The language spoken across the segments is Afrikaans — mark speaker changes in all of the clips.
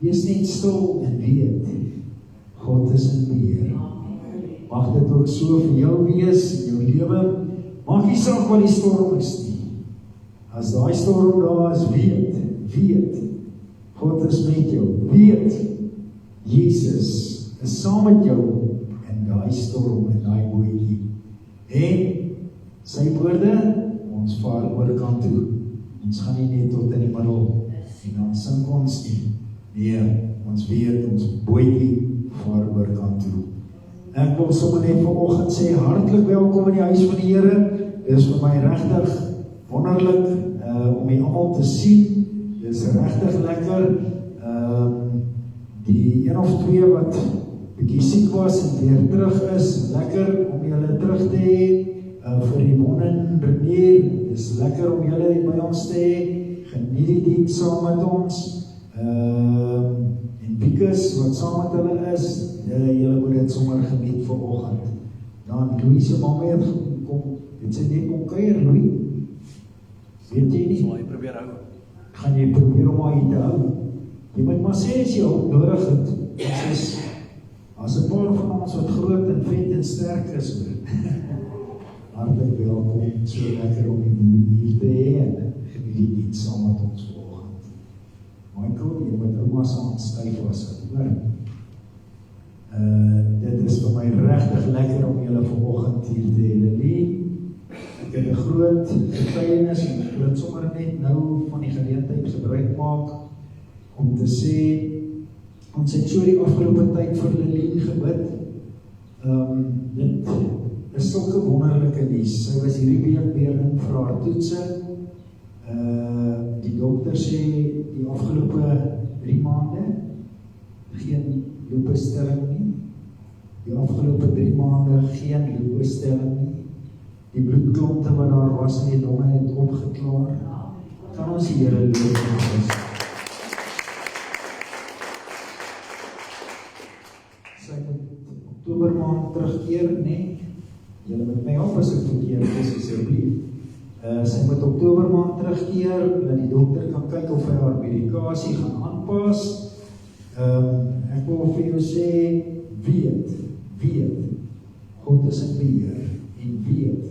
Speaker 1: Wees net stil en weet, God is in beheer. Mag dit ook so vir jou wees in jou lewe. Maak nie saak wat die storm is nie. As daai storm daar is, weet, God is met jou. Weet, Jesus is saam met jou in daai storm, in daai bootjie. En sy woorde, ons vaar oor kant toe. Ons gaan nie net tot in die middel en dan sink ons nie. Nee, ons weet, ons bootjie vaar oor kant toe. Ek wil sommer net vanoggend sê, hartlik welkom in die huis van die Here. Dit is vir my regtig wonderlik om die almal te sien. Dit is regtig lekker. Die een of twee wat bietjie siek was en weer terug is, lekker om julle terug te hê. Vir die wonen Renier, dit is lekker om julle by ons te hê. Geniet die diens saam met ons. En Bikus, wat saam met hulle is, julle moet dit sommer geniet vanoggend. Dan Louis se mamma het gekom, het sy net kom kuier, Louis? Weet jy nie?
Speaker 2: Sal jy probeer hou?
Speaker 1: Gaan jy probeer om haar te hou? Jy moet maar sê as jy hulp nodig het. As 'n paar van ons wat groot en vet en sterk is, hartlik welkom, so lekker om die hier te hê en geniet die diens saam met ons vanoggend. Michael, jy moet ouma se hand styf was, hoor. Dit is vir my regtig lekker om julle vanoggend hier te hê. Ek het 'n groot getuienis en ek wil sommer net nou van die geleentheid gebruik maak om te sê, ons het so die afgelope tyd vir Lelien gebid. Dit is sulke wonderlike nuus. Sy was hierdie week weer in vir haar toetse. Die dokter sê die afgelope 3 maande geen lupusstelling nie. Die afgelope 3 maande geen lupusstelling nie. Die bloedklonte wat daar was in die longe het opgeklaar. Kan ons die Here loof. Sy moet Oktober maand terugkeer, nee. Julle moet my help as ek verkeerd is, asseblief. Sy moet Oktober maand terugkeer, dat die dokter kan kyk of hy haar medikasie gaan aanpas. Ek wil vir jou sê, weet, God is in beheer, en weet,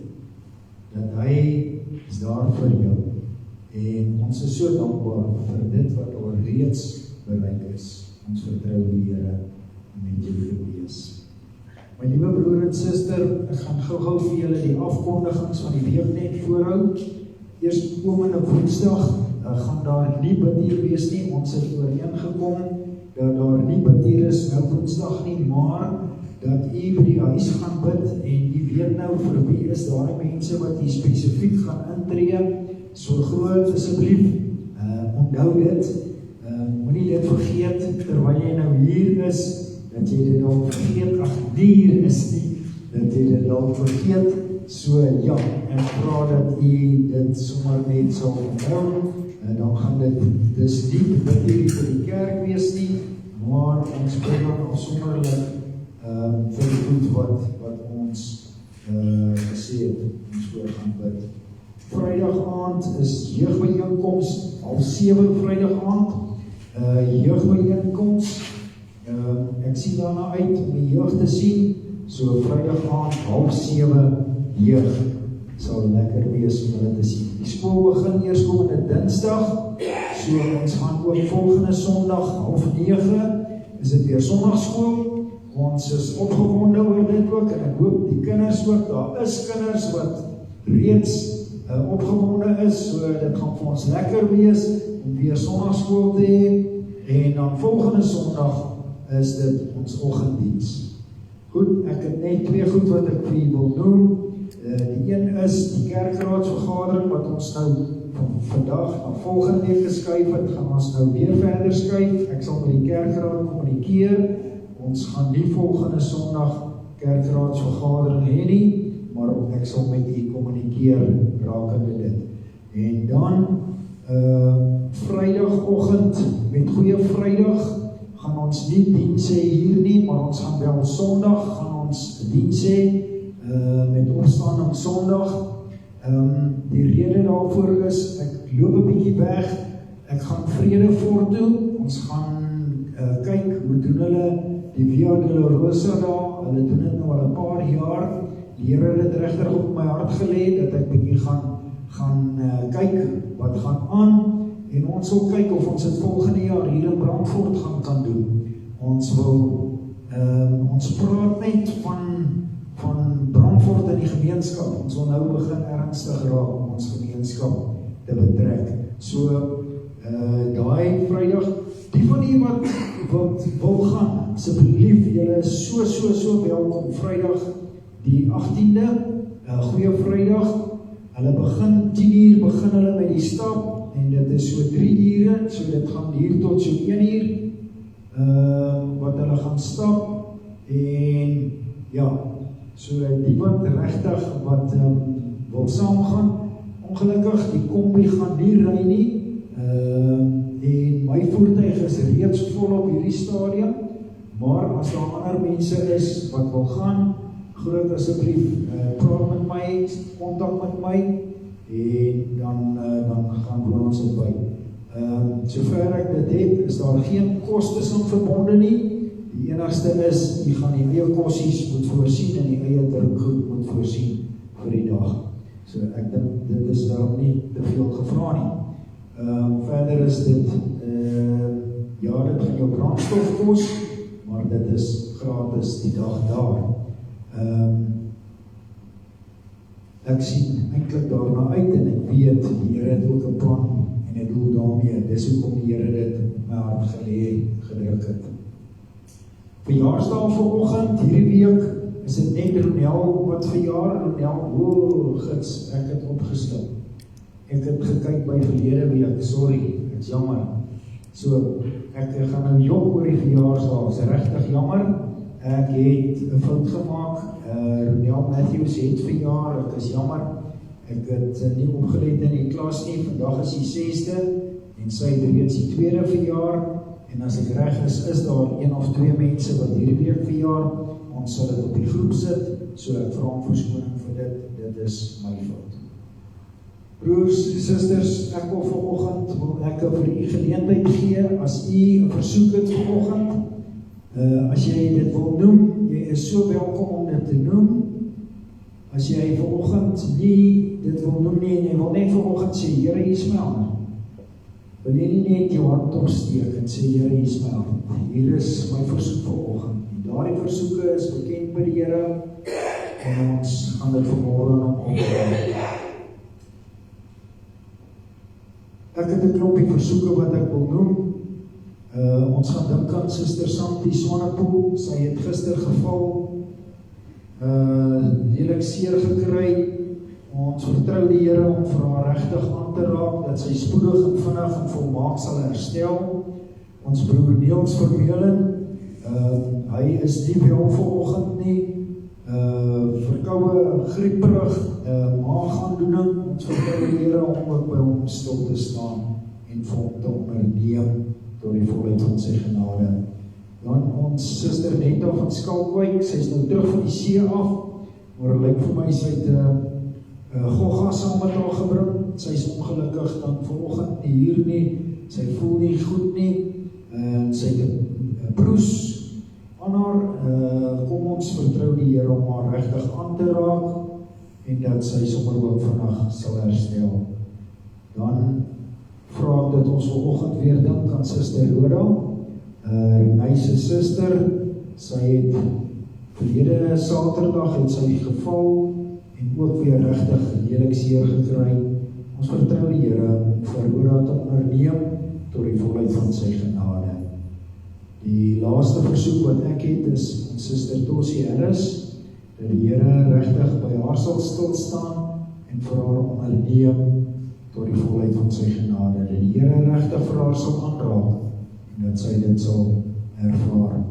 Speaker 1: dat hy is daar vir jou. En ons is so dankbaar vir dit wat al reeds bereik is. Ons vertrou die Here met julle wees. My liewe broer en suster, ek gaan gou vir julle die afkondigings van die week net voorhou. Eers komende Woensdag gaan daar nie bidtier wees nie. Ons het ooreengekom dat daar nie bidtier is nou Woensdag nie, maar dat u by die huis gaan bid en u weet nou vir wie is daar die mense wat hier spesifiek gaan intree. So groot asseblief, onthou dit, moenie dit vergeet terwyl jy nou hier is, dat jy dit dalk vergeet, nie hier is nie, dat jy dit dalk vergeet, so ja, en vra dat jy dit sommer net sal onthou, dan gaan dit dis nie vir die kerk wees nie, maar ons bid dan sommerlik vir die goed wat ons gesê het, ons voor gaan bid. Vrydag aand is jeugbijeenkoms, 6:30 Vrydag aand, jeugbijeenkoms, ek sien daarna uit om die jeug te sien, so Vrydag aand, 6:30 jeug, sal lekker wees om hulle te sien. Die skool begin eers komende Dinsdag, so ons gaan ook volgende Sondag, 8:30, is dit weer Sondagskool. Ons is opgewonde oor dit ook, en ek hoop die kinders ook, daar is kinders wat reeds opgewonde is, so dit gaan vir ons lekker wees, om weer Sondagskool te hê, en dan volgende Sondag is dit ons oggenddiens. Goed, ek het net 2 goed wat ek vir julle wil noem. Die een is die kerkraadsvergadering wat ons nou van vandag na volgende week geskuif het, gaan ons nou weer verder skuif. Ek sal met die kerkraad kommunikeer. Ons gaan nie volgende Sondag kerkraadsvergadering hê nie, maar ek sal met u kommunikeer rakende dit. En dan Vrydagoggend met Goeie Vrydag gaan ons nie diens hê hier nie, maar ons gaan wel Sondag gaan ons diens hê met opstanding Sondag. Die rede daarvoor is, ek loop 'n bietjie weg, ek gaan Vredefort toe, ons gaan kyk, hoe doen hulle die Via Dolorosa daar, hulle doen dit nou al 'n paar jaar, die Here het dit regtig op my hart gelê, dat ek bietjie gaan kyk, wat gaan aan, en ons wil kyk of ons dit volgende jaar hier in Brandfort kan doen. Ons wil, ons praat net van Brandfort in die gemeenskap, ons wil nou begin ernstig raak om ons gemeenskap te betrek. So, daai Vrydag, die van die wat wil gaan, asseblief, julle is so welkom, Vrydag die 18de, Goeie Vrydag, hulle begin 10 uur, begin hulle met die stap, en dit is so 3 ure, so dit gaan hier tot so 1 uur, wat hulle gaan stap, en ja, so die wat regtig wat wil saamgaan, ongelukkig, die kombi gaan nie ry nie, en my voertuig is reeds vol op hierdie stadium, maar as daar ander mense is wat wil gaan, groot asseblief, praat met my, kontak met my, en dan gaan we ons dit by. Sover ek dit het, is daar geen kostes aan verbonde nie. Die enigste is, jy gaan die meelkossies moet voorsien en die eie drinkgoed moet voorsien vir die dag. So ek dink, dit is daarom nie te veel gevra nie. Verder is dit, ja, dit gaan jou brandstof kos, maar dit is gratis die dag daar. Ek sien eintlik daarna uit en ek weet, die Here het ook 'n plan en 'n doel daarmee. Dis hoekom die Here dit my hart gedruk het. Verjaarsdag vanoggend, hierdie week, is dit net Ronel wat verjaar. Ronel, gids, ek het opgestap. Ek het gekyk by verlede week, sorry, ek is jammer. So, ek gaan nou jok oor die verjaarsdag, is regtig jammer. Ek het 'n fout gemaak, Ronel Matthews het verjaar, ek is jammer. Ek het nie opgelet in die klas nie, vandag is die 6de, en sy het reeds die 2de verjaar, en as ek reg is daar 1 of 2 mense wat hierdie week verjaar, ons sal dit op die groep sit, so ek vra om verskoning vir dit is my fout. Broers, susters, ek wil vanoggend, wil ek vir u geleentheid gee, as u 'n versoek het vanoggend, as jy dit wil noem, jy is so welkom om dit te noem. As jy vanoggend nie dit wil noem nie, en jy wil net vanoggend sê, Here Ismael, wil jy nie net jou hand opsteek en sê, Here Ismael, hier is my versoek vanoggend. Daardie versoeke is bekend by die Here, en ons gaan dit vanmôre aan hom opbring. Ek het 'n klompie versoeke wat ek wil noem. Ons gaan dink aan Suster Santi Swanepoel, sy het gister geval, redelik seer gekry. Ons vertrou die Here om vir haar regtig aan te raak, dat sy spoedig en vinnig en volmaak sal herstel. Ons broer Niels Vermeulen, hy is nie wel vanoggend nie, verkoue, grieperig, maagaandoening. Ons vertrou die Here om ook by hom stil te staan en vir hom te onderneem door die volheid van sy genade. Dan ons suster Netta van Skalkwyk, sy is nou terug van die see af, maar lyk vir my sy het Gogga saam met haar gebring. Sy is ongelukkig dan vanoggend nie hier nie, sy voel nie goed nie, sy het 'n broes aan haar. Kom ons vertrou die Here om haar regtig aan te raak en dat sy sommer ook vandag sal herstel. Dan vra ek dat ons vanoggend weer dink aan Suster Roda, Renay se suster. Sy het verlede Saterdag het sy geval en ook weer regtig redelik seer gekry. Ons vertrou die Here vir Roda te onderneem tot die volheid van sy genade. Die laaste versoek wat ek het is aan Suster Tosie Harris, dat die Here regtig by haar sal stil staan en vir haar onderneem tot die volheid van sy genade. Dat die Here regtig vir haar sal aanraak en dat sy dit sal ervaar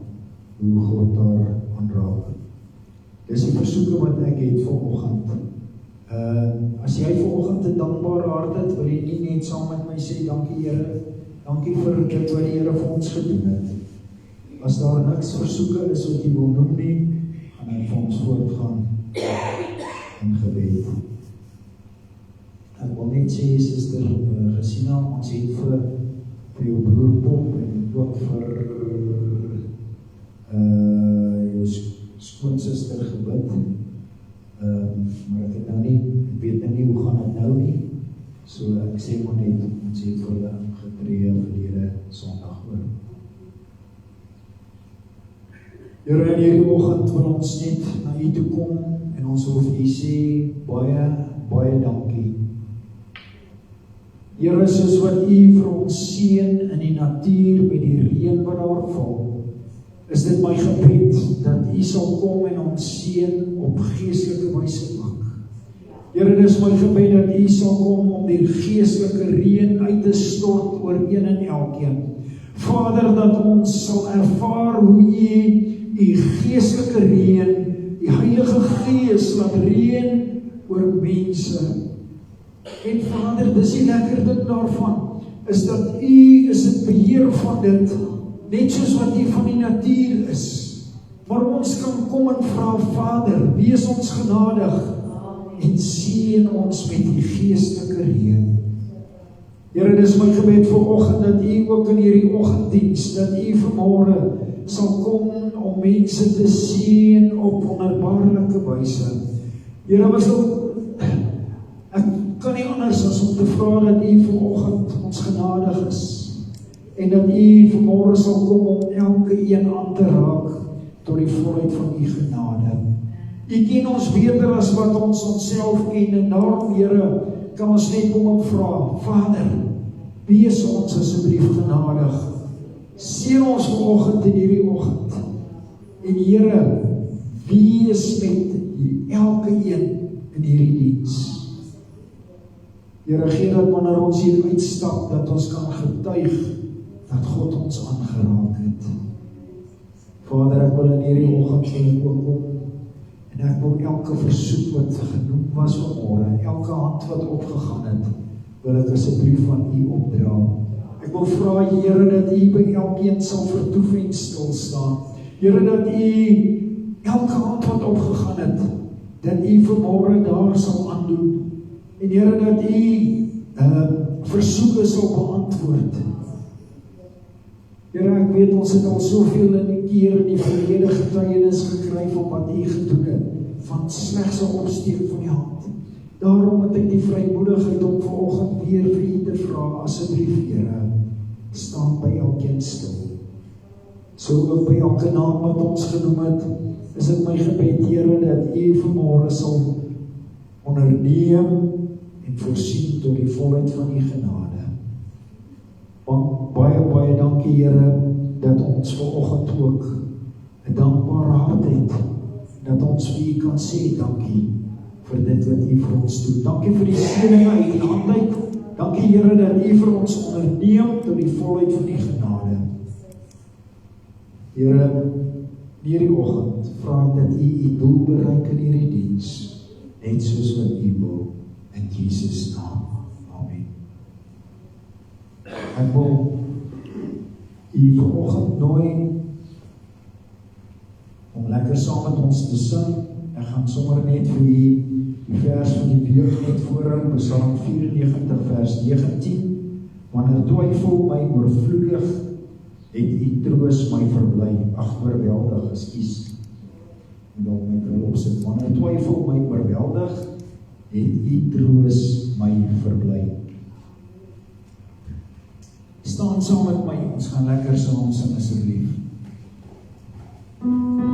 Speaker 1: hoe God haar aanraak. Dis die versoeke wat ek het vanoggend. As jy vanoggend 'n dankbare hart het, wil jy nie net saam met my sê, dankie Here, dankie vir dit wat die Here vir ons gedoen het. As daar niks versoeke is wat jy wil noem nie, gaan hy vir ons voortgaan in gebed. Ek wil net sê, Suster Gesina, ons het vir jou broer Pop en ook vir jou skoonsister gebid. Maar ek het nou nie, ek weet nou nie hoe gaan dit nou nie. So ek sê maar net, ons het vir hulle getree verlede Sondag oor. Here, in hierdie oggend wil ons net na U toe kom en ons wil vir U sê baie dankie. Here, soos wat U vir ons seën in die natuur met die reën wat daar val, is dit my gebed dat U sal kom en ons seën op geestelike wyse ook. Here, dis my gebed dat U sal kom om die geestelike reën uit te stort oor een en elkeen. Vader, dat ons sal ervaar hoe U geestelike reën, die Heilige Gees laat reën oor mense. En Vader, dis die lekker ding daarvan, is dat U is in beheer van dit, net soos wat U van die natuur is. Maar ons kan kom en vra, Vader, wees ons genadig en seën ons met die geestelike reën. Here, dis my gebed vanoggend dat U ook in hierdie oggenddiens, dat U vanmôre sal kom om mense te seën op wonderbaarlike wyse. Here, ek kan nie anders as om te vra dat U vanoggend ons genadig is en dat U vanmôre sal kom om elke een aan te raak tot die volheid van U genade. U ken ons beter as wat ons onsself ken en daarom, Here, kan ons net kom en vra, Vader, wees ons asseblief genadig. Seën ons vanoggend in hierdie oggend. En Here, wees met elke een in hierdie diens. Here, gee dat wanneer ons hier uitstap, dat ons kan getuig dat God ons aangeraak het. Vader, ek wil in hierdie oggend ook kom en ek wil elke versoek wat genoem was vanmôre, elke hand wat opgegaan het, wil ek asseblief van U opdra. Ek wil vra, Here, dat U by elkeen sal vertoef en stil staan. Here, dat U elke hand wat opgegaan het, dat U vanmôre daar sal aandoen. En Here, dat U versoeke sal beantwoord. Here, ek weet ons het al soveel in die keer in die verlede getuienis gekry van wat U gedoen het, van slegs 'n opsteek van die hand. Daarom het ek die vrymoedigheid om vanoggend weer vir U te vra, asseblief Here, staan by elkeen stil. So ook by elke naam wat ons genoem het, is dit my gebed, Here, dat U vanmôre sal onderneem en voorsien tot die volheid van U genade. Want baie dankie, Here, dat ons vanoggend ook 'n dankbare hart het, dat ons vir U kan sê dankie vir dit wat U vir ons doen. Dankie vir die seëning uit U hand uit. Dankie, Here, dat U vir ons onderneem tot die volheid van U genade. Here, hierdie oggend vra ek dat U doel bereik in hierdie diens, net soos wat U wil, in Jesus naam. Amen. Ek wil U vanoggend nooi lekker saam met ons te sing. Ek gaan sommer net vir die vers van die week net voorhou, Psalm 94 vers 19. Wanneer twyfel my oorvloedig, het U troos my verbly. Ag, oorweldig, ekskuus. En dalk my bril opsit. Wanneer twyfel my oorweldig, het U troos my verbly. Staan saam met my, ons gaan lekker saam sing asseblief.
Speaker 2: Oh,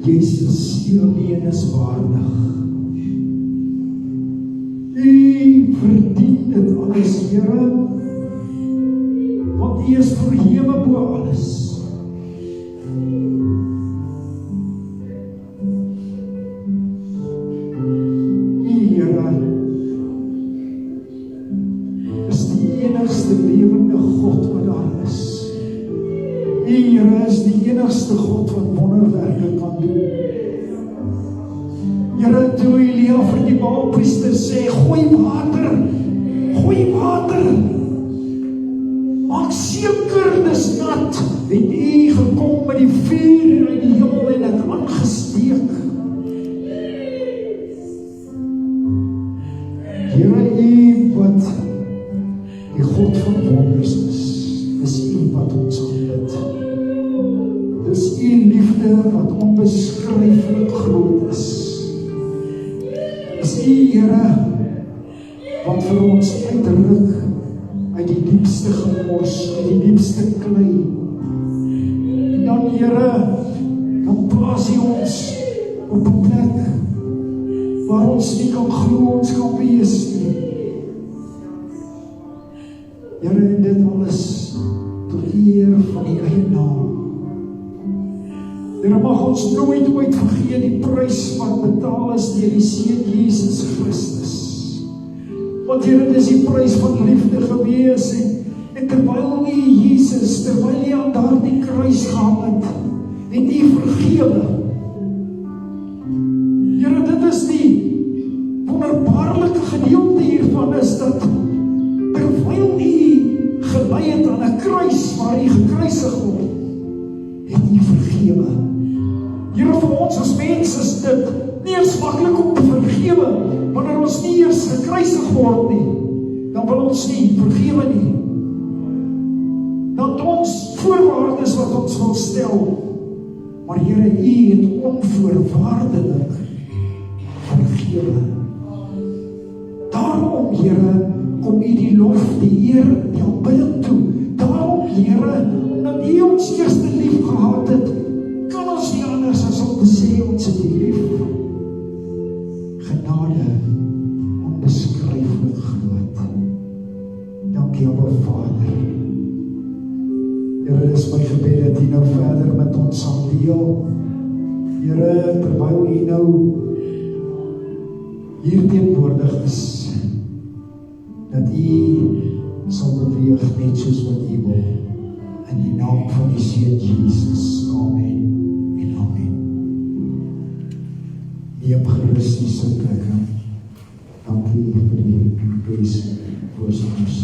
Speaker 1: Jesus, U alleen is waardig. U verdien dit alles, Here, want U is verhewe bo alles. U, Here, is die enigste lewende God wat daar is. U, Here, is die enigste God wat wonderwerke kan doen. Here, toe Elia vir die Baalpriester sê, gooi water, maak seker dis nat, het U gekom met die vuur uit die hemel en het aangesteek. Here, U wat die God van wonders is U wat ons aanbid. Dis U liefde wat onbeskryflik groot is. Is U, Here, wat vir ons uitruk uit die diepste gemors, uit die diepste klei. En dan, Here, dan plaas U ons op 'n plek waar ons nie kan glo ons kan wees nie. Here, en dit alles tot eer van die eie naam. Here, mag ons nooit vergeet die prys wat betaal is deur die Seun Jesus Christus. Want Here, dit is die prys van liefde gewees en terwyl U Jesus, terwyl U aan daardie kruis gehang het U vergewe. Here, dit is die wonderbaarlike gedeelte hiervan is dat terwyl U gelei het aan 'n kruis waar U gekruisig word, het U vergewe. Here, vir ons as mense is dit nie eens maklik om te vergewe, wanneer ons nie eers gekruisig word nie, dan wil ons nie vergewe nie. Dat ons voorwaardes wat ons wil stel, maar Here, U het onvoorwaardelik vergewe. Daarom, Here, kom U die lof, die eer, die aanbidding toe. Daarom, Here, omdat U ons eerste lief gehad het, kan ons nie anders as om te sê ons het U lief. Genade, onbeskryflik groot. Dankie, Abba Vader. Here, is my gebed dat U nou verder met ons sal deel. Here, terwyl U nou hier teenwoordig is, dat U sal beweeg net soos wat U wil. In die naam van die Seun Jesus. Amen en amen. Neem gerus die sitplekke. Dankie vir die voorsangers.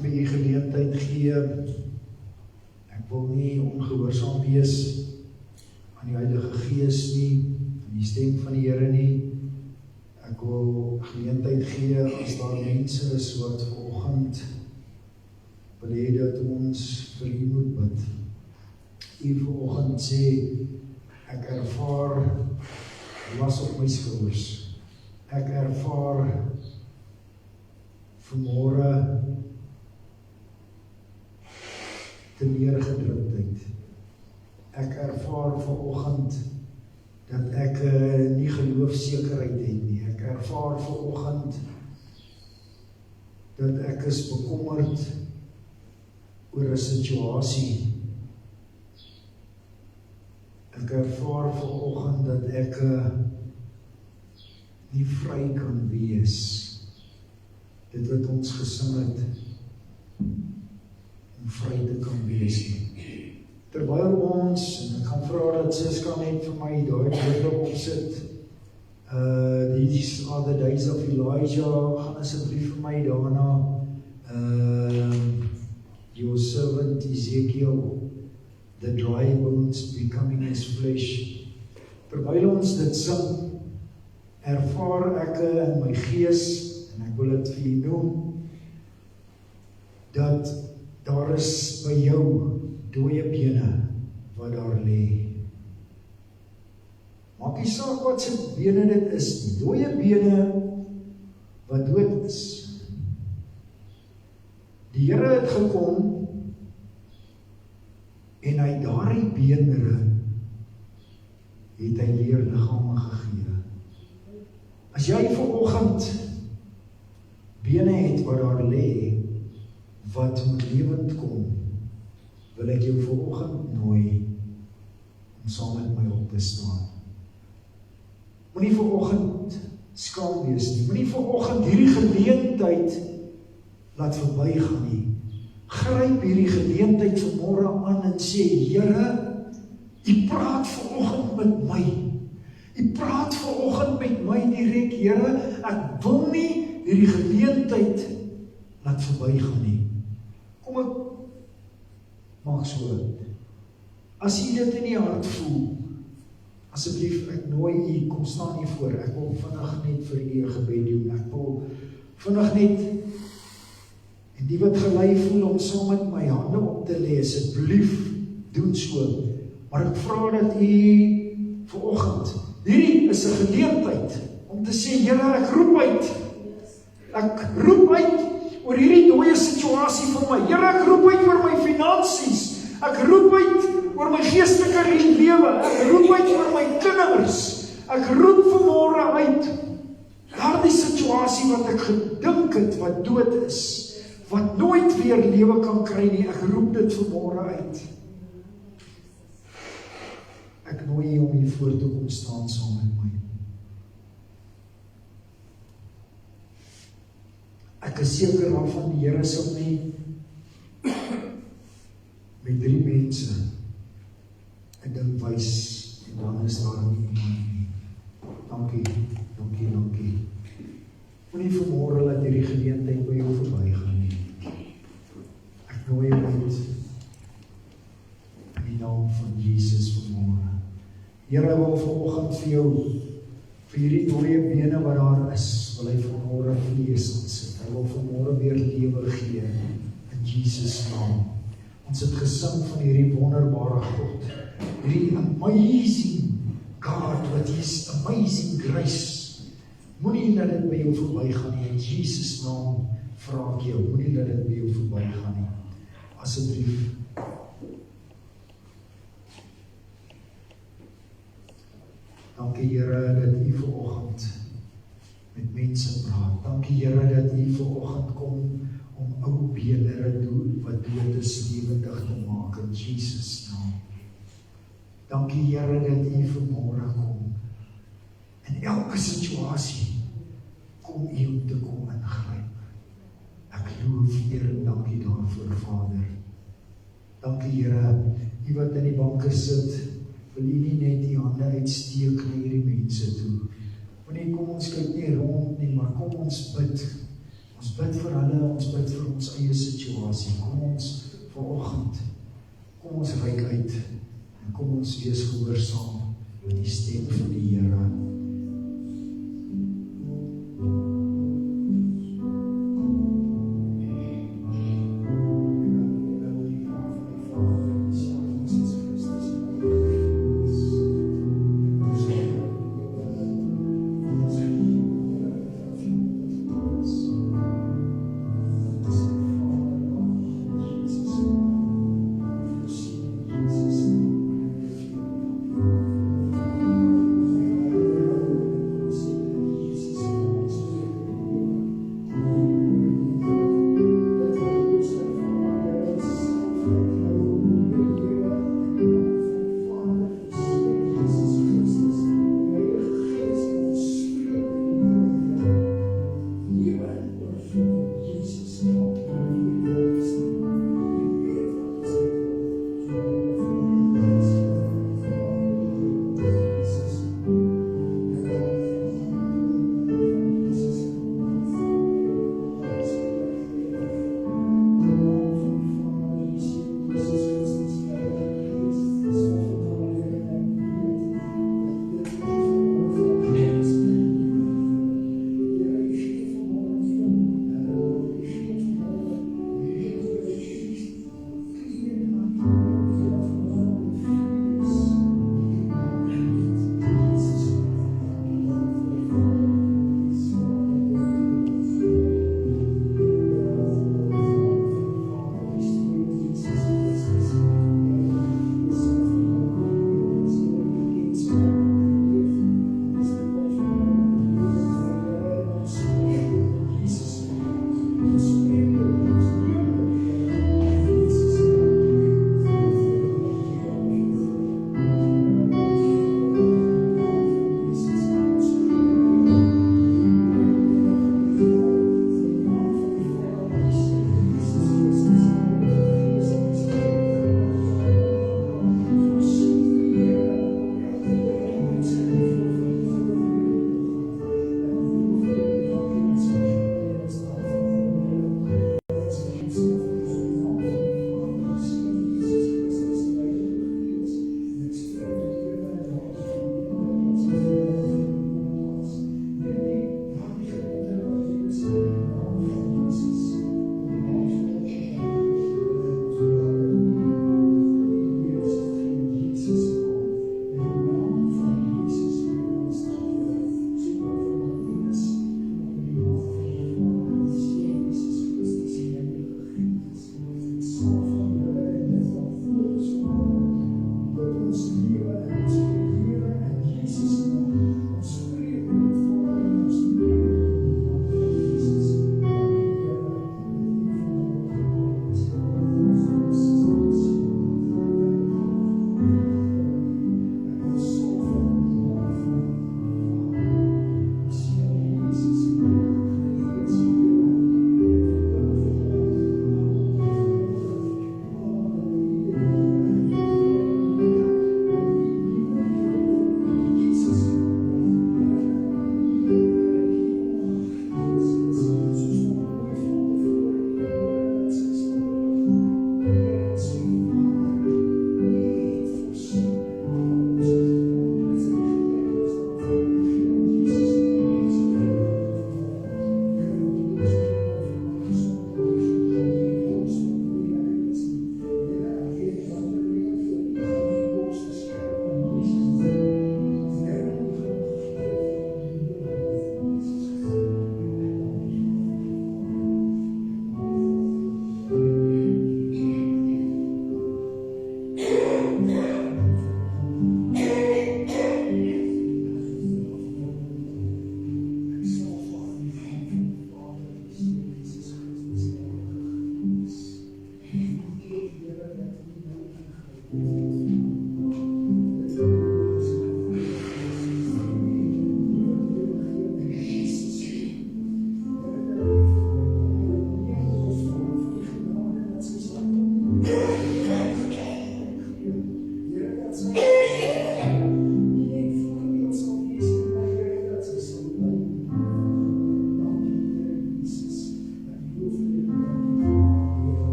Speaker 1: vir u geleentheid gee. Ek wil nie ongehoorsaam wees aan die Heilige Gees nie, aan die stem van die Here nie. Ek wil geleentheid gee as daar mense is wat vanoggend wil hê dat ons vir u moet bid. U vanoggend sê, ek ervaar las op my skouers. Ek ervaar vanmôre te neergedruktheid. Ek ervaar vanoggend dat ek nie geloofsekerheid het nie. Ek ervaar vanoggend dat ek is bekommerd oor 'n situasie. Ek ervaar vanoggend dat ek nie vry kan wees. Dit wat ons gesing het, om vry te kan wees nie. Terwyl ons, en ek gaan vra dat Siska net vir my daai woorde opsit, these are the days of Elijah, gaan asseblief vir my daarna, your servant Ezekiel, the dry bones becoming as flesh. Terwyl ons dit sing, ervaar ek in my gees, en ek wil dit vir u noem, dat daar is by jou dooie bene wat daar lê. Maak nie saak wat se bene dit is nie, dooie bene wat dood is. Die Here het gekom en hy daardie beenderre het hy leerliggame gegee. As jy vanoggend bene het wat daar lê, wat moet lewend kom, wil ek jou vanoggend nooi om saam met my op te staan. Moenie vanoggend skaam wees nie. Moenie vanoggend hierdie geleentheid laat verbygaan nie. Gryp hierdie geleentheid vanmôre aan en sê, Here, U praat vanoggend met my. U praat vanoggend met my direk, Here. Ek wil nie hierdie geleentheid laat verbygaan nie. Kom ek maak so. As u dit in die hart voel, asseblief, ek nooi u, kom staan hier voor. Ek wil vinnig net vir u 'n gebed doen. Ek wil vinnig net, en die wat gelei voel om saam met my hande op te lê, asseblief doen so. Maar ek vra dat u vanoggend, hierdie is 'n geleentheid om te sê, Here, ek roep uit. Ek roep uit oor hierdie dooie situasie vir my. Here, ek roep uit oor my finansies. Ek roep uit oor my geestelike lewe. Ek roep uit oor my kinders. Ek roep vanmôre uit daardie situasie wat ek gedink het wat dood is, wat nooit weer lewe kan kry nie. Ek roep dit vanmôre uit. Ek nooi u om hier voor te kom staan saam met my. Ek is seker daarvan die Here sal nie met 3 mense 'n ding wys en dan is daar nie iemand nie. Dankie, dankie, dankie. Moenie vanmôre laat hierdie geleentheid by jou verbygaan nie. Ek nooi jou uit in die naam van Jesus vanmôre. Here, wil vanoggend vir jou, vir hierdie dooie bene wat daar is, wil hy vanmôre vlees aansit. Hy wil vanmôre weer lewe gee in Jesus naam. Ons het gesing van hierdie wonderbare God, hierdie amazing God, wat is amazing grace. Moenie dat dit by jou verbygaan nie, in Jesus naam vra ek jou, moenie dat dit by jou verbygaan nie. Asseblief. Dankie Here dat u vanoggend met mense praat. Dankie Here dat u vanoggend kom om ou bene wat dood is lewendig te maak in Jesus naam. Dankie Here dat u vanmôre kom. In elke situasie kom u om te kom ingryp. Ek loof Here en dankie daarvoor Vader. Dankie Here, u wat in die banke sit, wil u nie net die hande uitsteek na hierdie mense toe. Wanneer kom ons kyk nie rond nie, maar kom ons bid. Ons bid vir hulle, ons bid vir ons eie situasie. Kom ons vanoggend, kom ons reik uit en kom ons wees gehoorsaam met die stem van die Here.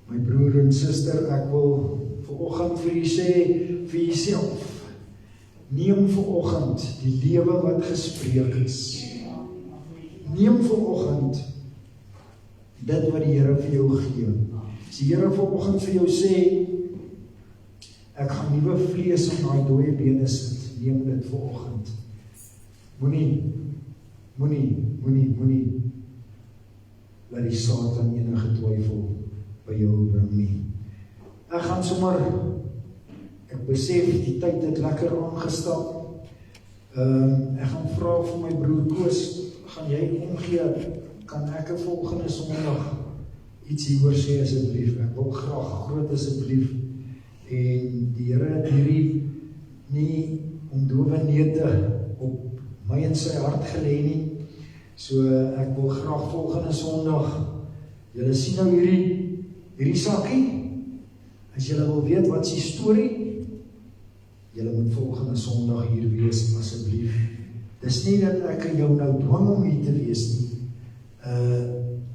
Speaker 1: My broer en suster, ek wil vanoggend vir u sê, vir jouself, neem vanoggend die lewe wat gespreek is. Neem vanoggend dit wat die Here vir jou gee. As die Here vanoggend vir jou sê, ek gaan nuwe vlees op daai dooie bene sit, neem dit vanoggend. Moenie laat die Satan enige twyfel by jou bring nie. Ek gaan sommer, ek besef die tyd het lekker aangestap. Ek gaan vra vir my broer Koos, gaan jy omgee, kan ek 'n volgende Sondag iets hieroor sê asseblief? Ek wil graag groot asseblief. En die Here het hierdie nie om dowe neute op my en sy hart gelê nie. So ek wil graag volgende Sondag, julle sien nou hierdie sakkie, as julle wil weet wat is die storie, julle moet volgende Sondag hier wees asseblief. Dis nie dat ek jou nou dwing om hier te wees nie.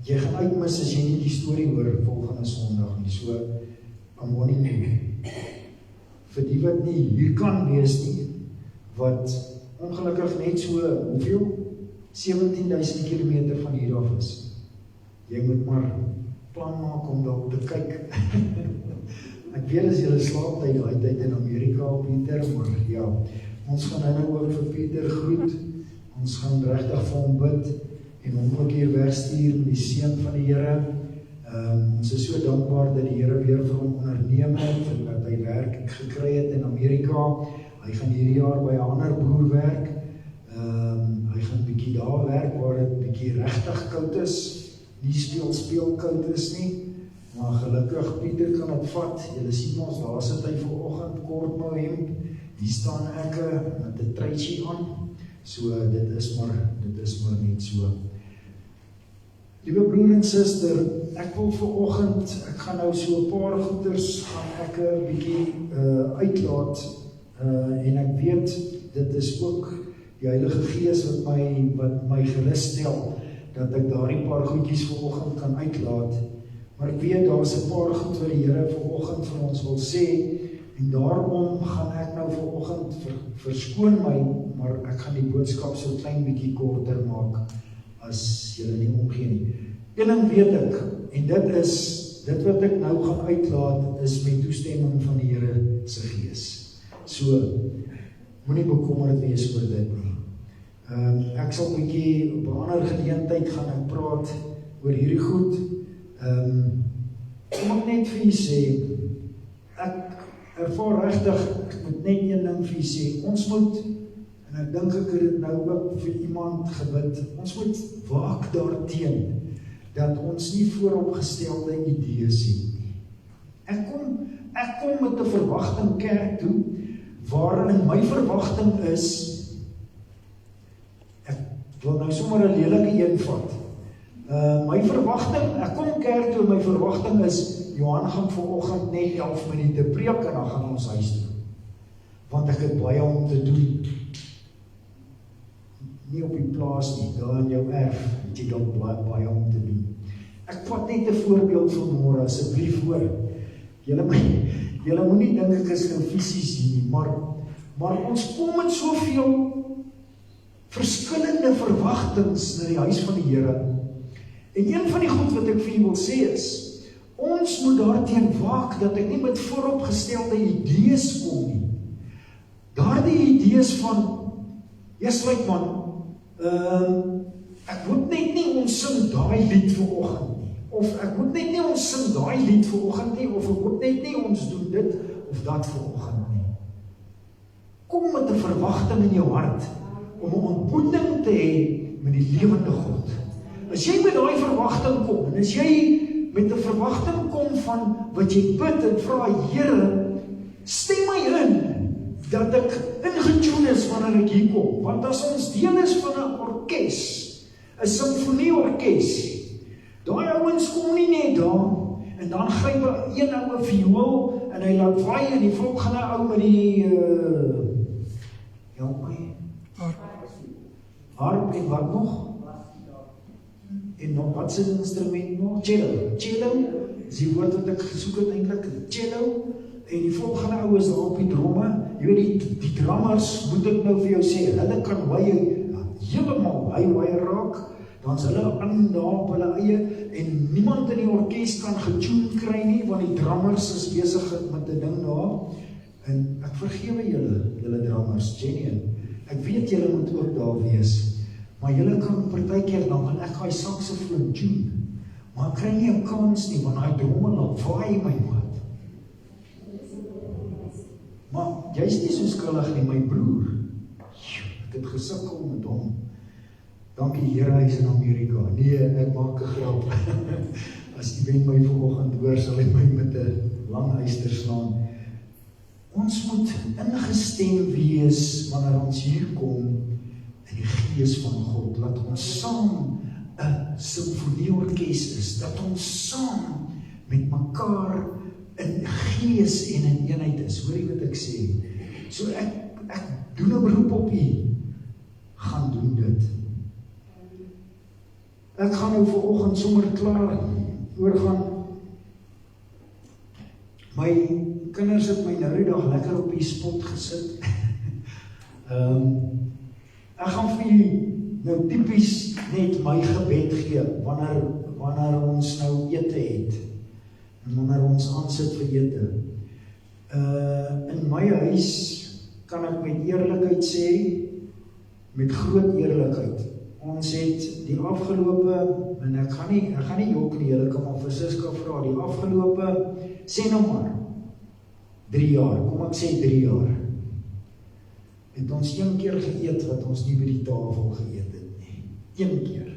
Speaker 1: Jy gaan uitmis as jy nie die storie hoor volgende Sondag nie. So, amonie vir die wat nie hier kan wees nie, wat ongelukkig net so, hoeveel? 17.000 kilometer van hier af is. Jy moet maar plan maak om daar te kyk. Ek weet as julle slaaptyd daai tyd in Amerika op Pieter, maar ja, ons gaan nou ook vir Pieter groet. Ons gaan regtig vir hom bid en hom ook hier wegstuur met die seën van die Here. Ons is so dankbaar dat die Here weer vir hom onderneem het en dat hy werk gekry het in Amerika. Hy gaan hierdie jaar by 'n ander broer werk. Hy gaan bietjie daar werk waar dit bietjie regtig koud is. Nie speel koud is nie. Maar gelukkig Pieter kan dit vat. Julle sien ons daar sit hy vanoggend kort nou hemp. Hier staan ek met 'n truitjie aan. So dit is maar net so. Liewe broer en suster, ek wil vanoggend, ek gaan nou so 'n paar goeders gaan ek 'n bietjie uitlaat en ek weet dit is ook die Heilige Gees wat my gerus stel dat ek daardie paar goedjies vanoggend kan uitlaat. Maar ek weet daar is 'n paar goed wat die Here vanoggend vir ons wil sê en daarom gaan ek nou vanoggend verskoon my, maar ek gaan die boodskap so klein bietjie korter maak as julle nie omgee nie. Een ding weet ek, en dit wat ek nou gaan uitlaat is met toestemming van die Here se Gees. So, moenie bekommerd wees oor dit nie. Ek sal 'n bietjie op 'n ander geleentheid gaan ek praat oor hierdie goed. Kom ek net vir julle sê, ek ervaar regtig, ek moet net een ding vir julle sê, ons moet, en ek dink ek het dit nou ook vir iemand gebid, ons moet waak daarteen, dat ons nie vooropgestelde idees het nie. Ek kom met 'n verwagting kerk toe, waarin my verwagting is, ek wil nou sommer 'n lelike een vat. My verwagting, ek kom kerk toe, my verwagting is, Johan gaan vanoggend net 11 minute preek en dan gaan ons huis toe. Want ek het baie om te doen. Nie op die plaas nie, daar in jou erf, het jy dan baie om te doen. Ek vat net 'n voorbeeld vanmôre, asseblief hoor. Julle moenie dink ek is nou fisies hier nie, maar ons kom met soveel verskillende verwagtinge na die huis van die Here. En een van die goed wat ek vir julle wil sê is, ons moet daarteen waak dat ek nie met vooropgestelde idees kom nie. Daardie idees van, sluit man, ek moet net nie ons sing daai lied vanoggend nie, of ek moet net nie ons sing daai lied vanoggend nie, of ek moet net nie ons doen dit of dat vanoggend nie. Kom met 'n verwagting in jou hart om 'n ontmoeting te hê met die lewende God. As jy met daai verwagting kom, en as jy met 'n verwagting kom van wat jy bid en vra, Here, stem my in dat ek ingetune is wanneer ek hier kom, want as ons deel is van 'n orkes, 'n simfonieorkes, daai ouens kom nie net daar en dan gryp een ou 'n viool en hy laat waai en die volgende ou met die harp en wat nog? En nog wat se instrument nog? Cello. is die woord wat ek gesoek het eintlik, cello, en die volgende ou is daar op die dromme. Jy weet, die drummers, moet ek nou vir jou sê, hulle kan heeltemal hy raak, dan is hulle aan daar op hulle eie, en niemand in die orkest kan getune kry nie, want die drummers is besig met 'n ding daar, en ek vergewe julle drummers, genuine, ek weet julle moet ook daar wees, maar julle kan partykeer dan wil ek daai saksofoon tune, maar ek kry nie 'n kans nie, want daai dromme laat vaai my maat. Maar jy is nie so skuldig nie, my broer. Ek het gesukkel met hom. Dankie Here, hy is in Amerika. Nee, ek maak 'n grap. As die wen my vanoggend hoor, sal hy my met 'n lang yster slaan. Ons moet ingestem wees wanneer ons hier kom in die gees van God. Laat ons saam 'n simfonieorkes is, dat ons saam met mekaar in gees en in eenheid is. Hoor jy wat ek sê? So ek doen 'n beroep op u. Gaan doen dit. Ek gaan nou vanoggend sommer klaar oorgaan. My kinders het my nou die dag lekker op die spot gesit. Ek gaan vir julle nou tipies net my gebed gee wanneer ons nou ete het. En wanneer ons aansit vir ete. In my huis kan ek met eerlikheid sê, met groot eerlikheid. Ons het die afgelope, en ek gaan nie jok nie, julle kan maar vir Siska vra, die afgelope, sê nou maar, 3 jaar, kom ek sê 3 jaar, het ons 1 keer geëet wat ons nie by die tafel geëet het nie. 1 keer,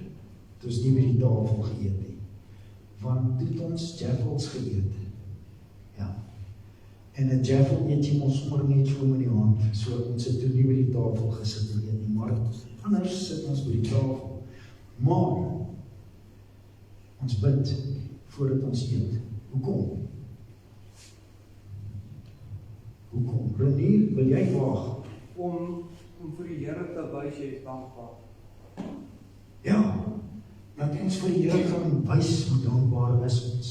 Speaker 1: het ons nie by die tafel geëet nie. Want het ons jaffels geëet. Ja. En 'n jaffel eet jy ons sommer net so in die hand, so ons het toe nie by die tafel gesit en eet nie, maar anders sit ons by die tafel. Maar ons bid voordat ons eet. Hoekom? Hoekom? Renier, wil jy waag?
Speaker 2: Om vir die Here te wys jy is dankbaar.
Speaker 1: Ja, dat ons vir die Here kan wys hoe dankbaar is ons.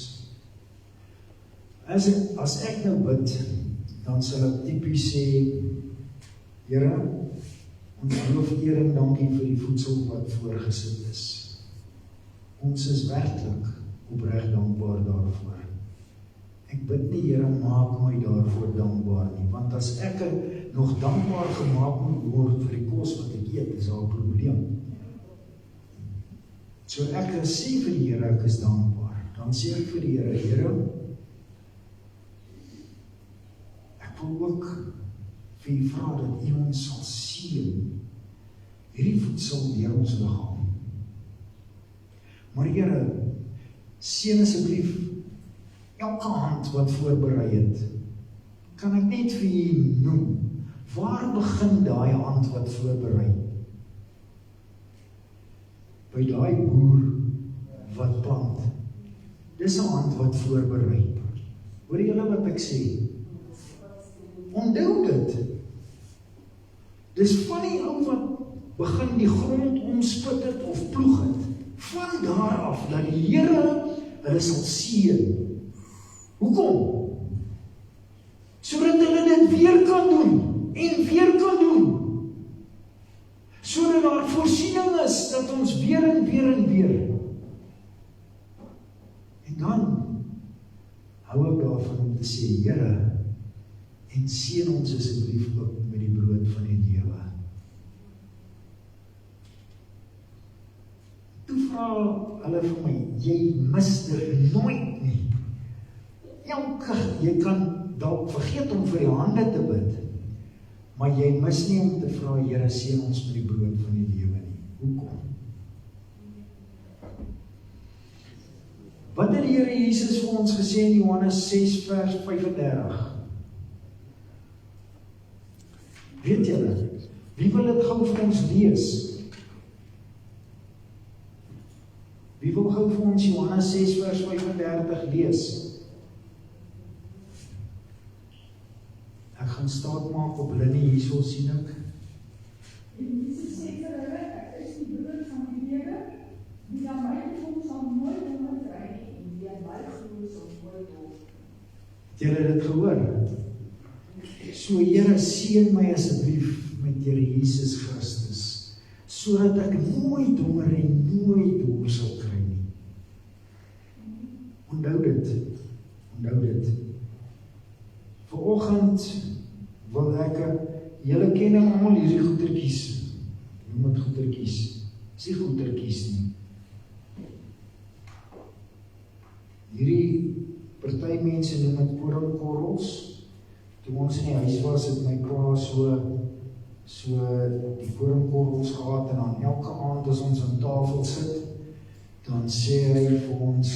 Speaker 1: As ek nou bid, dan sal ek tipies sê, Here, ons loof, eer en dankie vir die voedsel wat voorgesit is. Ons is werklik opreg dankbaar daarvoor. Ek bid nie, Here, maak my daarvoor dankbaar nie, want as ek nog dankbaar gemaak moet word vir die kos wat ek eet, is daar 'n probleem. So ek sê vir die Here, ek is dankbaar. Dan sê ek vir die Here, Here, ek wil ook vir u vra dat u ons sal seën, hierdie voedsel deur ons liggaam. Maar Here, seën asseblief elke hand wat voorberei het. Kan ek net vir u noem, waar begin daai hand wat voorberei? By daai boer wat plant. Dis 'n hand wat voorberei. Hoor julle wat ek sê? Onthou dit. Dis van die ou wat begin die grond omspit het of ploeg het. Van daar af, dat die Here hulle sal seën. Hoekom? Sodat hulle dit weer kan doen, en weer kan doen. Sodat daar voorsiening is, dat ons weer en weer en weer. En dan hou ek daarvan om te sê, Here, en seën ons asseblief ook met die brood van die lewe. Toe vra hulle vir my, jy mis dit nooit nie. Jy kan dalk vergeet om vir die hande te bid, maar jy mis nie om te vra, Here, seën ons met die brood van die lewe nie. Hoekom? Wat het die Here Jesus vir ons gesê in Johannes 6 vers 35? Weet julle, wie wil dit gou vir ons lees? Wie wil gou vir ons Johannes 6 vers 35 lees? Ek gaan staat maak op hulle nie, hierso sien ek.
Speaker 3: En Jesus sê vir hulle, ek is die brood van die lewe, die aan my kom sal nooit honger kry nie, en die aan my glo
Speaker 1: Het julle dit gehoor? So Here, seën my asseblief met Here Jesus Christus, sodat ek nooit honger en nooit honger sal kry nie. Onthou dit. Vanoggend wil ek, julle ken nou almal hierdie goetertjies, noem dit goetertjies, is nie goetertjies nie. Hierdie party mense noem dit koringkorrels. Toe ons in die huis was, het my pa so die koringkorrels gehad, en dan elke aand as ons aan tafel sit, dan sê hy vir ons,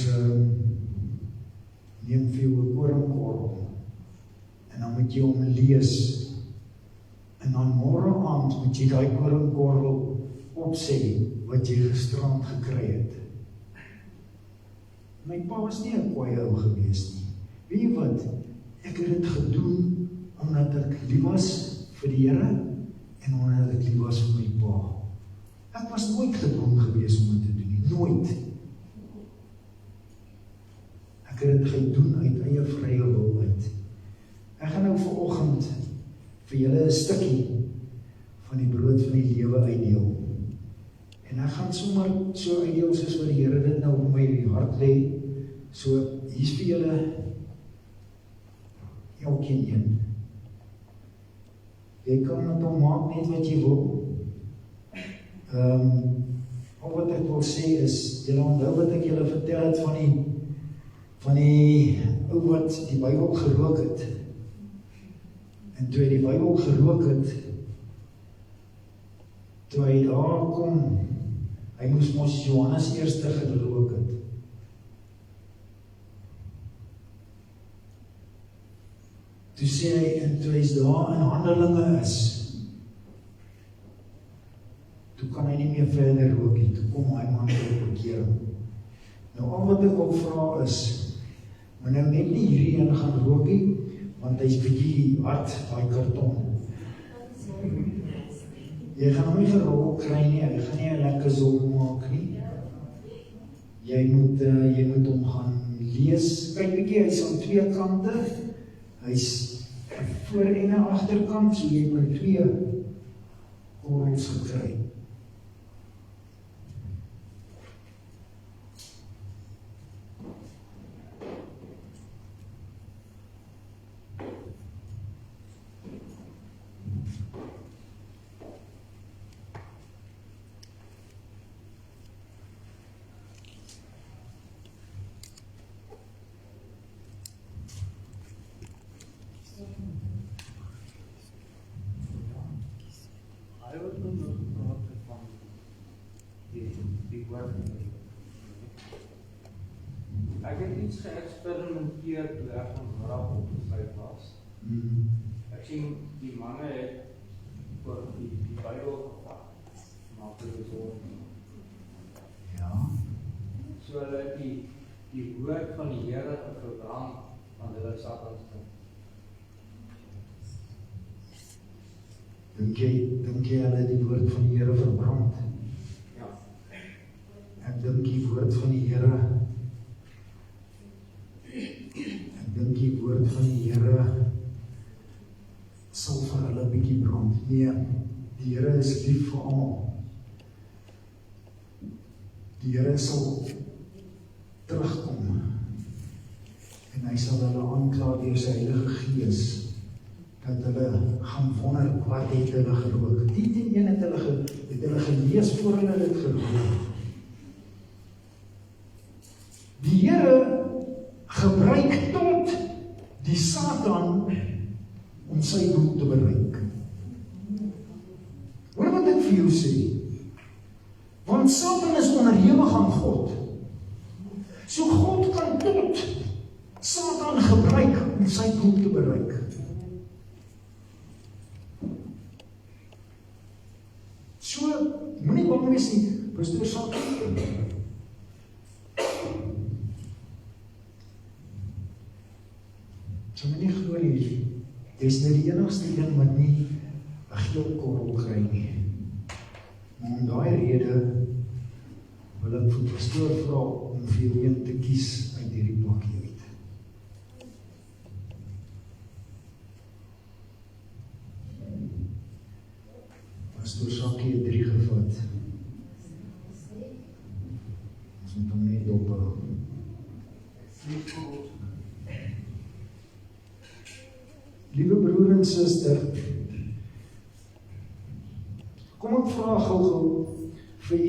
Speaker 1: neem vir jou 'n koringkorrel, en dan moet jy hom lees, en dan môre aand moet jy daai koringkorrel opsê, wat jy gisterand gekry het. My pa was nie 'n kwaai ou gewees nie. Weet jy wat? Ek het dit gedoen omdat ek lief was vir die Here en omdat ek lief was vir my pa. Ek was nooit gedwong gewees om dit te doen nie. Nooit. Ek het dit gedoen uit eie vrye wil uit. Ek gaan nou vanoggend vir julle 'n stukkie van die brood van die lewe uitdeel. En ek gaan sommer so uitdeel soos wat die Here dit nou op my hart lê. So, hier's vir julle elkeen een. Jy kan met hom maak net wat jy wil. Al wat ek wil sê is, julle onthou wat ek julle vertel het van die ou wat die Bybel gerook het. En toe hy die Bybel gerook het, toe hy daar kom, hy moes mos Johannes eerste gerook het. Toe sê hy, en toe hy daar in Handelinge is, toe kan hy nie meer verder rook nie, toe kom hy man tot bekering. Nou al wat ek wil vra is, maar nou net nie hierdie een gaan rook nie, want hy is bietjie hard, daai karton. Jy gaan hom nie gerol kry nie, hy gaan nie 'n lekker zon maak nie. Jy moet hom gaan lees. Kyk bietjie, hy's aan twee kante. Hy's voor en 'n agterkant, so jy moet 2 korrels gekry.
Speaker 2: Hy het nou gepraat van die woord. Ek het iets geëksperimenteer toe ek van Raak opgesluit was. Ek sien die manne het voor die Bybel gepak, maar vir die zon.
Speaker 1: Ja.
Speaker 2: So hulle het die woord van die Here verbrand van hulle Satans kind.
Speaker 1: Dink jy hulle die woord van die Here verbrand?
Speaker 2: Ja.
Speaker 1: Ek dink die woord van die Here sal vir hulle bietjie brand. Nee, die Here is lief vir almal. Die Here sal terugkom en hy sal hulle aankla deur sy Heilige Gees, dat hulle gaan wonder wat het hulle gerook. Die een het hulle gelees voor hulle dit gerook. Die Here gebruik tot die Satan om sy doel te bereik. Hoor wat ek vir jou sê. Want Satan is onderhewig aan God. So God kan tot Satan gebruik om sy doel te bereik. So, moenie bang wees nie, Pastor Satan. So moenie glo nie, jy's nou die enigste een wat nie 'n geel korrel kry nie. Maar om daai rede wil ek vir Pastor vra om vir jou een te kies uit hierdie pakkie uit. so sakkie 3 gevat. Ons moet hom net dophou. Liewe broer en suster, kom ek vra gou vir u,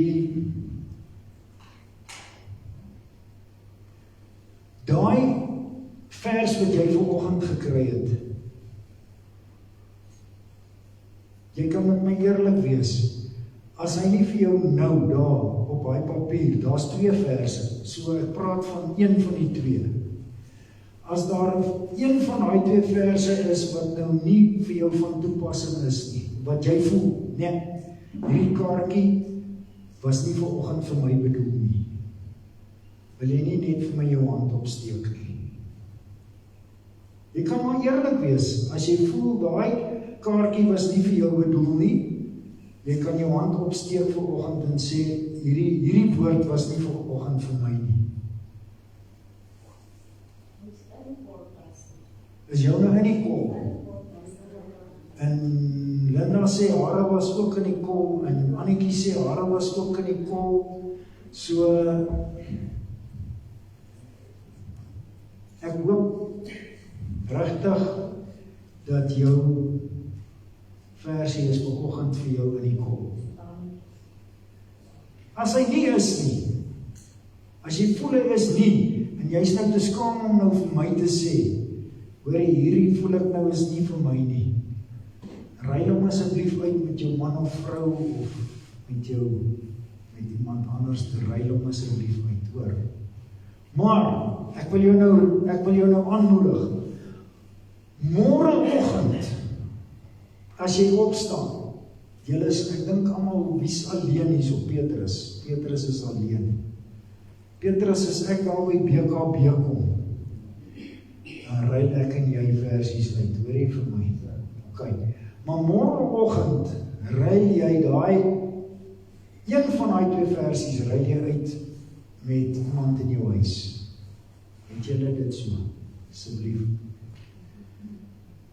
Speaker 1: daai vers wat jy vanoggend gekry het, jy kan met my eerlik wees, as hy nie vir jou nou daar op daai papier, daar's 2 verse, so ek praat van een van die 2. As daar een van daai 2 verse is wat nou nie vir jou van toepassing is nie, wat jy voel, nee, hierdie kaartjie was nie vanoggend vir my bedoel nie. Wil jy nie net vir my jou hand opsteek nie? Jy kan maar eerlik wees, as jy voel daai kaartjie was nie vir jou bedoel nie, jy kan jou hand opsteek vanoggend en sê, hierdie woord was nie vanoggend vir my nie. Is jou nou in die kom? En Linda sê, hare was ook in die kom, en Annetjie sê, hare was ook in die kom, so, ek hoop, regtig, dat jou versie is vanoggend vir jou in die kom. As hy nie is nie, as jy voel hy is nie, en jy is nou te skaam om nou vir my te sê, hoor hierdie voel ek nou is nie vir my nie, ruil hom asseblief uit met jou man of vrou, of met iemand anders, ruil hom asseblief uit, hoor. Maar, ek wil jou nou aanmoedig, môreoggend, as jy opstaan, julle is, ek dink almal, wie's alleen hier so, Petrus is alleen. Petrus is ek daar by BKB kom, dan ruil ek en jy versies uit, hoor jy vir my? Ok, maar môreoggend ruil jy daai, een van daai 2 versies ruil jy uit met iemand in jou huis. Het julle dit so, asseblief?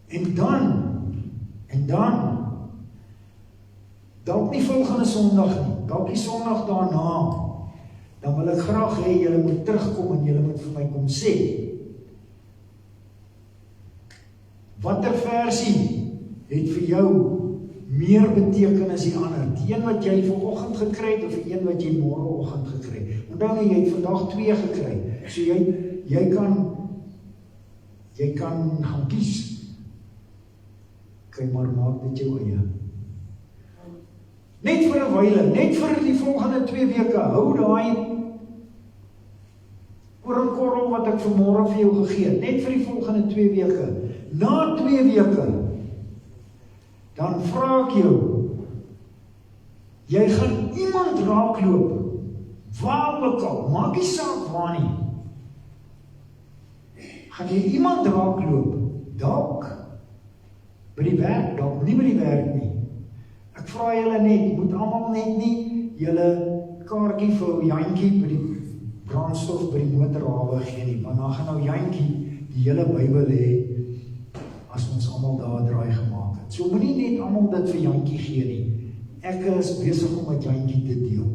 Speaker 1: En dan, dalk nie volgende Sondag nie, dalk die Sondag daarna, dan wil ek graag hê, julle moet terugkom en julle moet vir my kom sê, watter versie het vir jou meer beteken as die ander, die een wat jy vanoggend gekry het, of die een wat jy môreoggend gekry het. Onthou jy het vandag 2 gekry, so jy kan gaan kies. Kyk maar, maak dit jou eie. Net vir 'n wyle, net vir die volgende 2 weke, hou daai koringkorrel wat ek vanmôre vir jou gegee het, net vir die volgende 2 weke. Na 2 weke, dan vra ek jou, jy gaan iemand raakloop, waar ook al, maak nie saak waar nie, gaan jy iemand raakloop, dalk by die werk, dalk nie by die werk nie. Ek vra julle net, moet almal net nie julle kaartjie vir Jantjie by die brandstof by die motorhawe gee nie, want dan gaan nou Jantjie die hele Bybel hê, as ons almal daar draai gemaak het. So moenie net almal dit vir Jantjie gee nie. Ek is besig om met Jantjie te deel.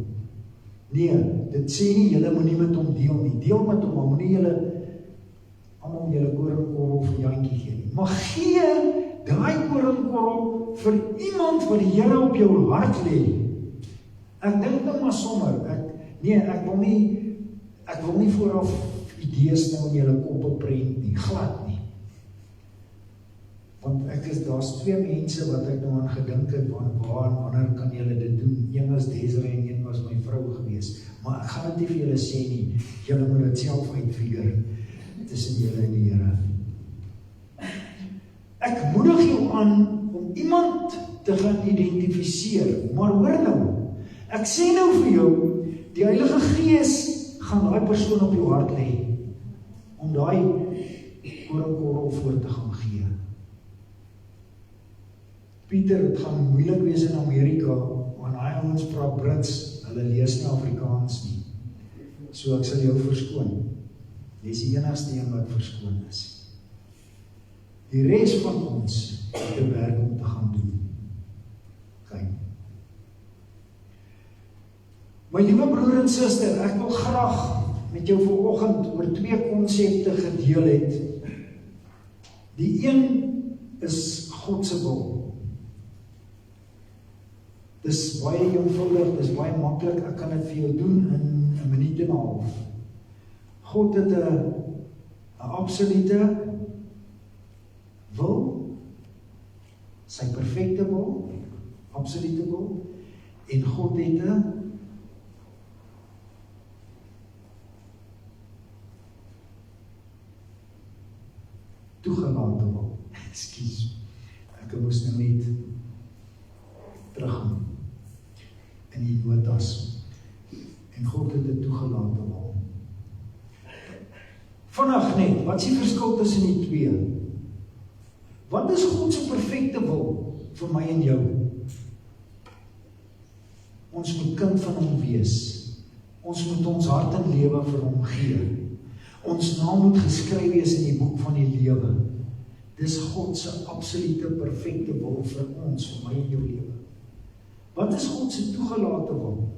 Speaker 1: Nee, dit sê nie julle moenie met hom deel nie. Deel met hom, maar moenie almal julle koringkorrel vir Jantjie gee nie. Maar gee daai koringkorrel vir iemand wat die Here op jou hart lê. Ek dink nou maar sommer, ek wil nie vooraf idees nou in julle koppe prent nie, glad nie. Want daar's 2 mense wat ek nou aan gedink het, waar en wanneer kan julle dit doen? Een was Desiree en een was my vrou gewees. Maar ek gaan dit nie vir julle sê nie, julle moet dit self uitfigure, tussen julle en die Here. Ek moedig jou aan om iemand te gaan identifiseer, maar hoor nou, ek sê nou vir jou, die Heilige Gees gaan daai persoon op jou hart lê, om daai koringkorrel voor te gaan gee. Pieter, het gaan moeilik wees in Amerika, want hy ouens praat Brits, hulle lees nie Afrikaans nie. So ek sal jou verskoon. Jy is die enigste een wat verskoon is. Die res van ons het 'n werk om te gaan doen. Kyk, My liewe broer en suster, ek wil graag met jou vanoggend oor 2 konsepte gedeel het. Die een is God se wil. Dis baie eenvoudig, dis baie maklik, ek kan dit vir jou doen in 'n minuut en 'n half. God het 'n absolute wil, sy perfekte wil, absolute wil, en God het 'n toegelate wil. Ekskuus, ek moes nou net teruggaan in die notas. En God het 'n toegelate wil. Vandag net, wat is die verskil tussen die twee? Wat is God se perfekte wil vir my en jou? Ons moet kind van hom wees. Ons moet ons hart en lewe vir hom gee. Ons naam moet geskryf wees in die boek van die lewe. Dis God se absolute perfekte wil vir ons, vir my en jou lewe. Wat is God se toegelate wil?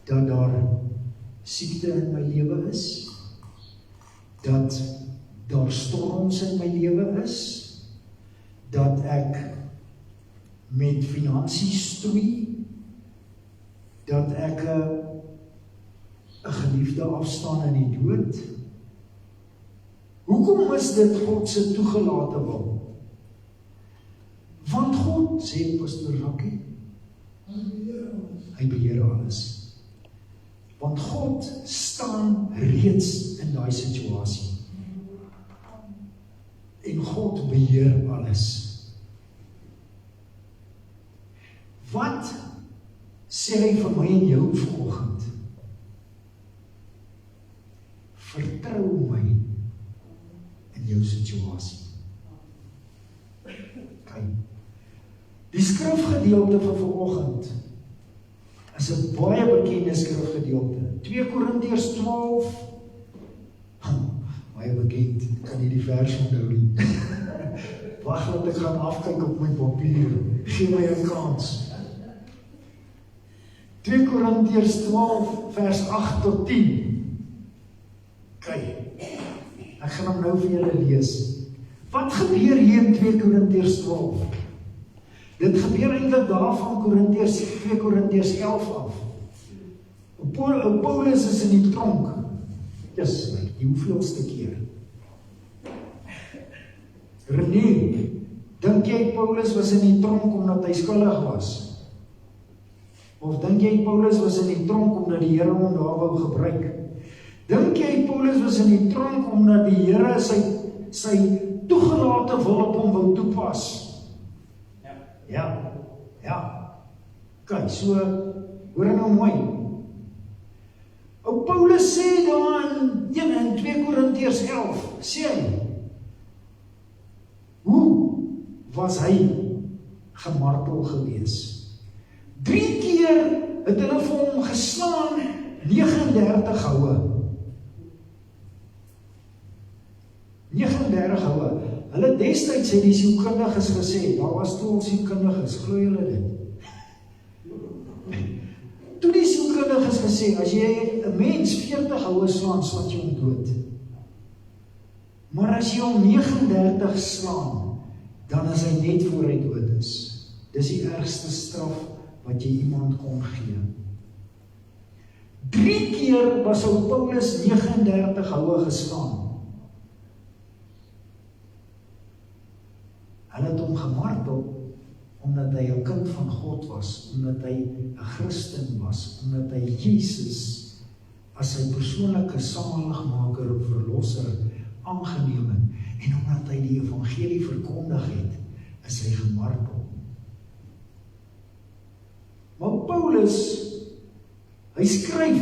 Speaker 1: Dat daar siekte in my lewe is, dat daar storms in my lewe is, dat ek met finansies stroei, dat ek 'n geliefde afstaan in die dood. Hoekom is dit God se toegelate wil? Want God, sê Pastor Rakkie, hy beheer alles. Want God staan reeds in daai situasie. En God beheer alles. Wat sê hy vir my en jou vanoggend? Vertrou my in jou situasie. Kyk, die skrifgedeelte van vanoggend is 'n baie bekende skrifgedeelte. 2 Korintiërs 12, baie bekend, kan nie die vers onthou nie. Wag laat ek gaan afkyk op my papier, gee my 'n kans. 2 Korintiërs 12 vers 8 tot 10. Kyk, ek gaan hom nou vir julle lees. Wat gebeur hier in 2 Korintiërs 12? Dit gebeur eintlik daarvan 2 Korintiërs 11 af. Paulus is in die tronk. Die hoeveelste keer? René, dink jy Paulus was in die tronk omdat hy skuldig was? Of dink jy Paulus was in die tronk omdat die Here hom daar wou gebruik? Dink jy Paulus was in die tronk omdat die Here sy toegelate wil op hom wou toepas? Ja. Kyk, so, hoor nou mooi. Ou Paulus sê daar in 2 Korintiërs 11, sê hy, hoe was hy gemartel gewees? 3 keer het hulle vir hom geslaan, 39 houe. 39 houe. Hulle destyds het die sielkundiges gesê, daar was toe al sielkundiges, glo julle dit? Toe die sielkundiges gesê, as jy 'n mens 40 houe slaan, slaan jy hom dood. Maar as jy hom 39 slaan, dan is hy net voor hy dood is. Dis die ergste straf wat jy iemand kon gee. 3 keer was ou Paulus 39 houe geslaan. Hulle het hom gemartel, omdat hy 'n kind van God was, omdat hy 'n Christen was, omdat hy Jesus as sy persoonlike saligmaker of verlosser aangeneem het, en omdat hy die evangelie verkondig het, is hy gemartel. Maar Paulus, hy skryf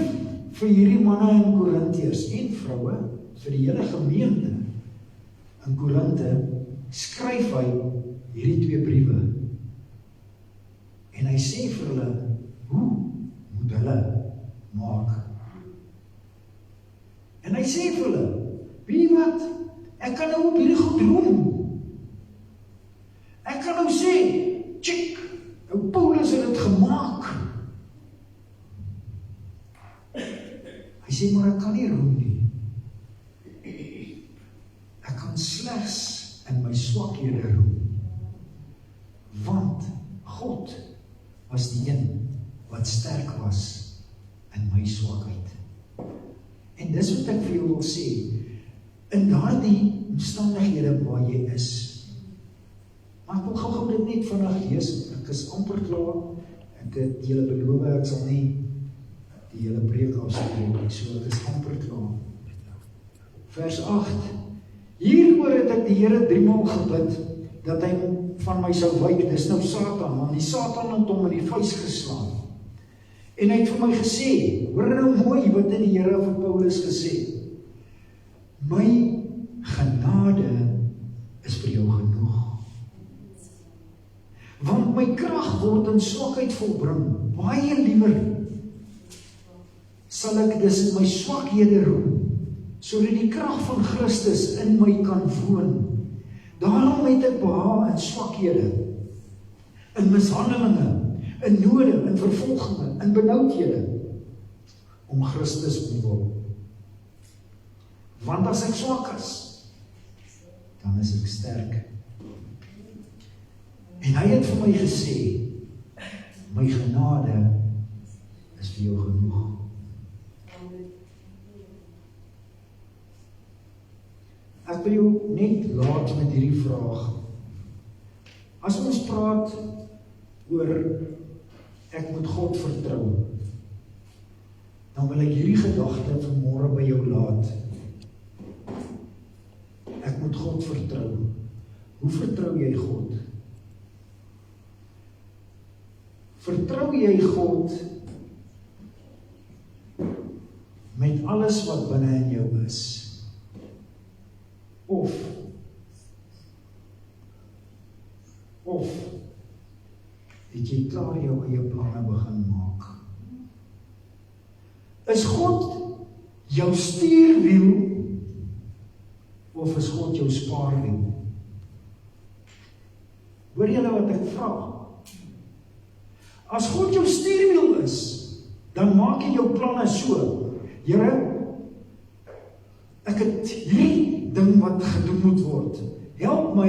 Speaker 1: vir hierdie manne in Korintiërs en vroue, vir die hele gemeente in Korinte, skryf hy hierdie 2 briewe. En hy sê vir hulle, hoe moet hulle maak? En hy sê vir hulle, weet jy wat, ek kan nou op hierdie goed roem. Ek kan nou sê, check, Paulus het dit gemaak. Hy sê, maar ek kan nie roem nie. Ek kan slegs in my swakhede roem. Want God was die een wat sterk was in my swakheid. En dis wat ek vir jou wil sê, in daardie omstandighede waar jy is. Maar ek wil gou dit net vinnig lees, ek is amper klaar, ek het julle beloof, ek sal nie die hele preek afspreek nie, so ek is amper klaar. Vers 8, hieroor het ek die Here 3 maal gebid, dat hy van my sou wyk, dis nou Satan, want die Satan het hom in die vuis geslaan. En hy het vir my gesê, hoor nou mooi wat het die Here vir Paulus gesê, my genade is vir jou genoeg. Want my krag word in swakheid volbring, baie liewer sal ek dus in my swakhede roem, sodat die krag van Christus in my kan woon. Daarom het ek behaag in swakhede, in mishandelinge, in node, in vervolginge, in benoudhede, om Christus omwil. Want as ek swak is, dan is ek sterk. En hy het vir my gesê, my genade is vir jou genoeg. Ek wil jou net laat met hierdie vraag. As ons praat oor ek moet God vertrou, dan wil ek hierdie gedagte vanmôre by jou laat. Ek moet God vertrou. Hoe vertrou jy God? Vertrou jy God met alles wat binne in jou is? Of het jy klaar jou eie planne begin maak? Is God jou stuurwiel of is God jou spaarwiel? Hoor julle wat ek vra? As God jou stuurwiel is, dan maak jy jou planne so. Here, ek het hierdie ding wat gedoen moet word. Help my,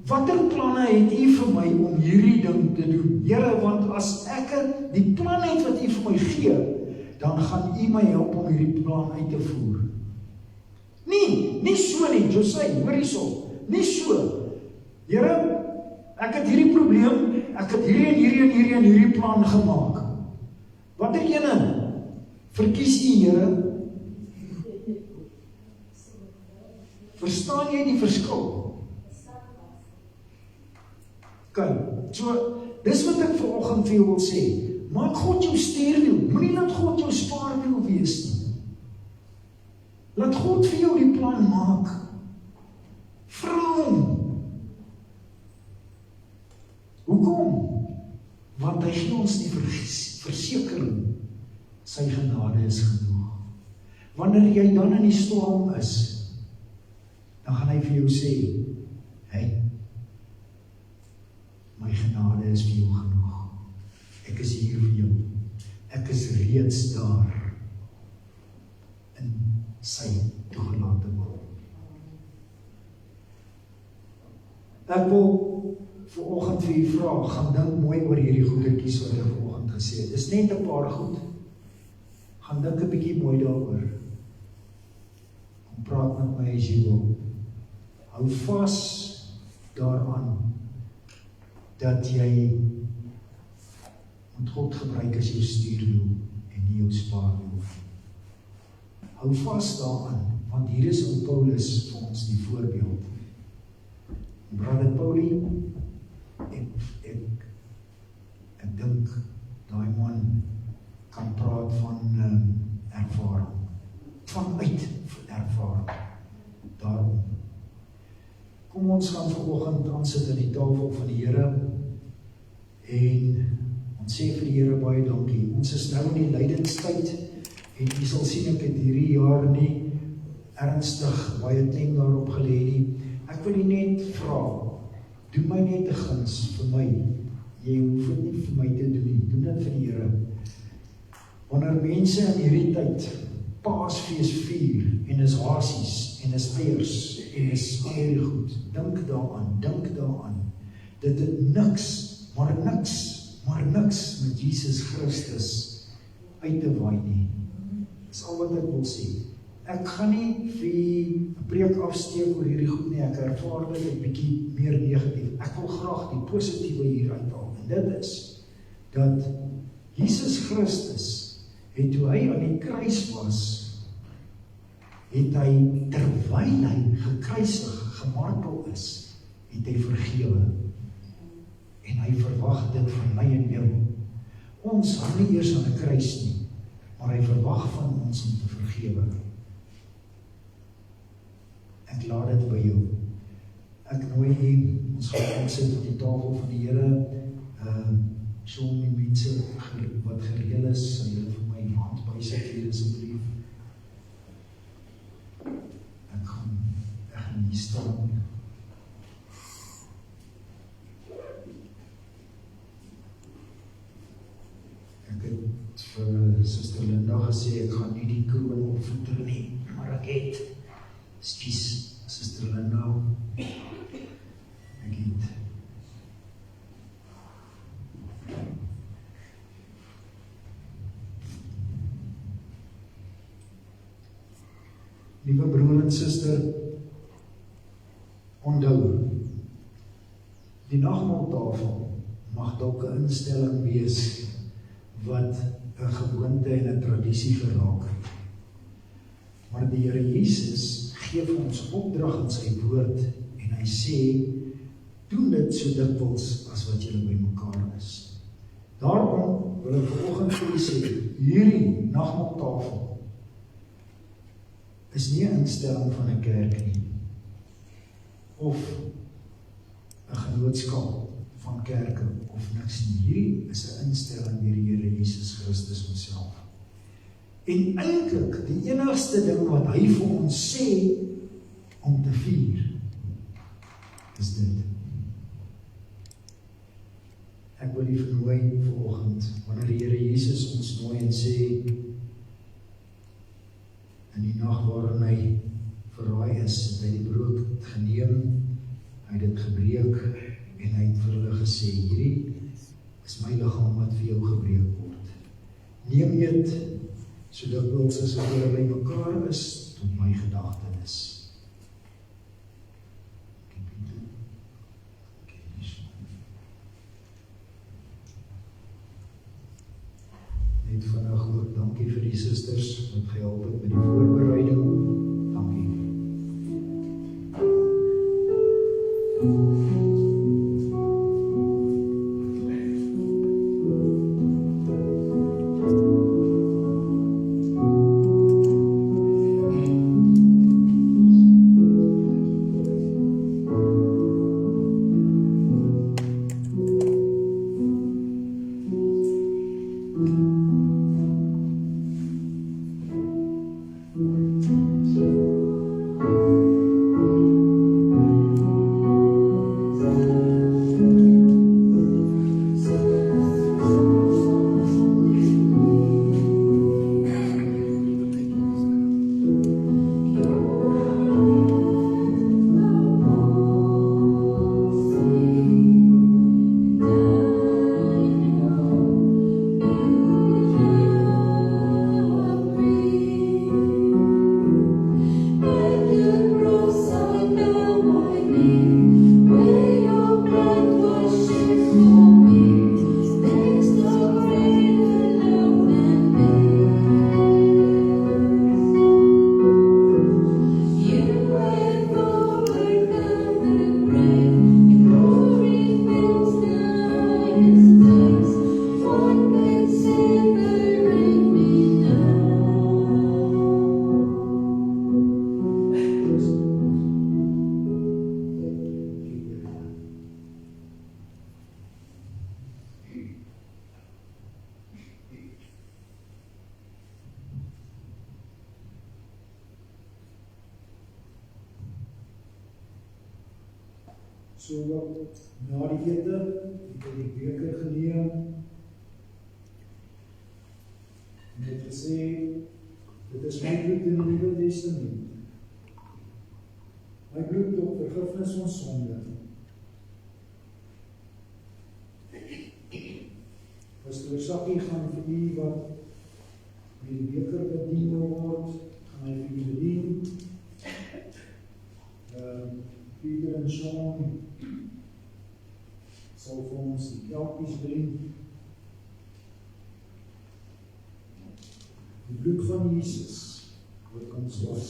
Speaker 1: watter planne het U vir my om hierdie ding te doen? Here, want as ek die plan het wat U vir my gee, dan gaan U my help om hierdie plan uit te voer. Nie so nie, José, hoor hierso. Nie so. Here, ek het hierdie probleem, ek het hierdie plan gemaak. Watter ene verkies U, Here? Verstaan jy die verskil? Kyk, so, dis wat ek vanoggend vir jou wil sê. Maak God jou stuurwiel, moenie laat God jou spaarwiel wees nie. Laat God vir jou die plan maak. Vra hom. Hoekom? Want hy gee ons die versekering, sy genade is genoeg. Wanneer jy dan in die storm is, dan gaan hy vir jou sê, hey, my genade is vir jou genoeg. Ek is hier vir jou. Ek is reeds daar in sy toegelate wil. Ek wil vanoggend vir u vra, gaan dink mooi oor hierdie goedertjies wat ek vanoggend gesê het. Dis net 'n paar goed. Gaan dink 'n bietjie mooi daaroor. Kom praat met my as jy wil. Hou vas daaraan dat jy moet God gebruik as jou stuurwiel en nie jou spaarwiel. Hou vas daaraan, want hier is ou Paulus vir ons die voorbeeld. Brother Paulie, ek dink daai man kan praat van ervaring, vanuit ervaring. Daarom kom ons gaan vanoggend aansit aan die tafel van die Here en ons sê vir die Here baie dankie. Ons is nou in die lydingstyd en jy sal sien ek het hierdie jaar nie ernstig baie klem daarop gelê nie. Ek wil net vra, doen my net 'n guns vir my. Jy hoef dit nie vir my te doen nie. Doen dit vir die Here. Wanneer mense in hierdie tyd Paasfees vier, en is hasies, en is pers, en is al die goed. Dink daaraan. Dit het niks met Jesus Christus uit te waai nie. Dis al wat ek wil sê. Ek gaan nie vir 'n preek afsteek oor hierdie goed nie, ek ervaar dit 'n bietjie meer negatief. Ek wil graag die positiewe hier uithaal, en dit is, dat Jesus Christus het toe hy aan die kruis was, het hy, terwyl hy gekruisig, gemartel is, het hy vergewe. En hy verwag dit van my en jou. Ons hang nie eers aan 'n kruis nie, maar hy verwag van ons om te vergewe. Ek laat dit by jou. Ek nooi u, ons gaan sit op die tafel van die Here, Sean, die mense wat gereël is, sal julle vir my hand bysit hier asseblief. Ek gaan hier staan. Ek het vir Suster Linda gesê, ek gaan nie die kroon opvoeter nie, maar ek het, excuse, Suster Linda, ek het, liewe broer en suster, onthou, die nagmaaltafel mag dalk 'n instelling wees wat 'n gewoonte en 'n tradisie geraak het. Maar die Here Jesus gee vir ons opdrag in sy woord en hy sê, doen dit so dikwels as wat julle bymekaar is. Daarom wil ek vanoggend vir julle sê, hierdie nagmaaltafel is nie 'n instelling van 'n kerk nie, of 'n genootskap van kerke, of niks nie. Hierdie is 'n instelling deur die Here Jesus Christus homself. En eintlik, die enigste ding wat hy vir ons sê, om te vier, is dit. Ek wil u vernooi vanoggend, wanneer die Here Jesus ons nooi en sê, in die nag waarin hy verraai is, het hy die brood geneem, hy het dit gebreek, en hy het vir hulle gesê, hierdie is my liggaam wat vir jou gebreek word. Neem dit, so dikwels as wat julle by mekaar is, tot my gedagtenis. Net vandag ook, dankie vir die susters, wat gehelp het met die voorbereiding. Dankie. So, na die ete, het hy die beker geneem, en het gesê,
Speaker 4: Dit is my bloed in die Nuwe Testament. My bloed tot vergifnis ons sonde. Pastoor Sakkie gaan vir u wat met die beker bedien word, gaan hy vir u bedien. Pieter en Sean sal vir ons die kelkies bring. Die bloed van Jesus word ons was.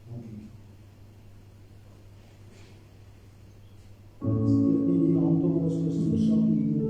Speaker 4: Dankie. Steek nie die hand op as Pastoor Sakkie hier bedien.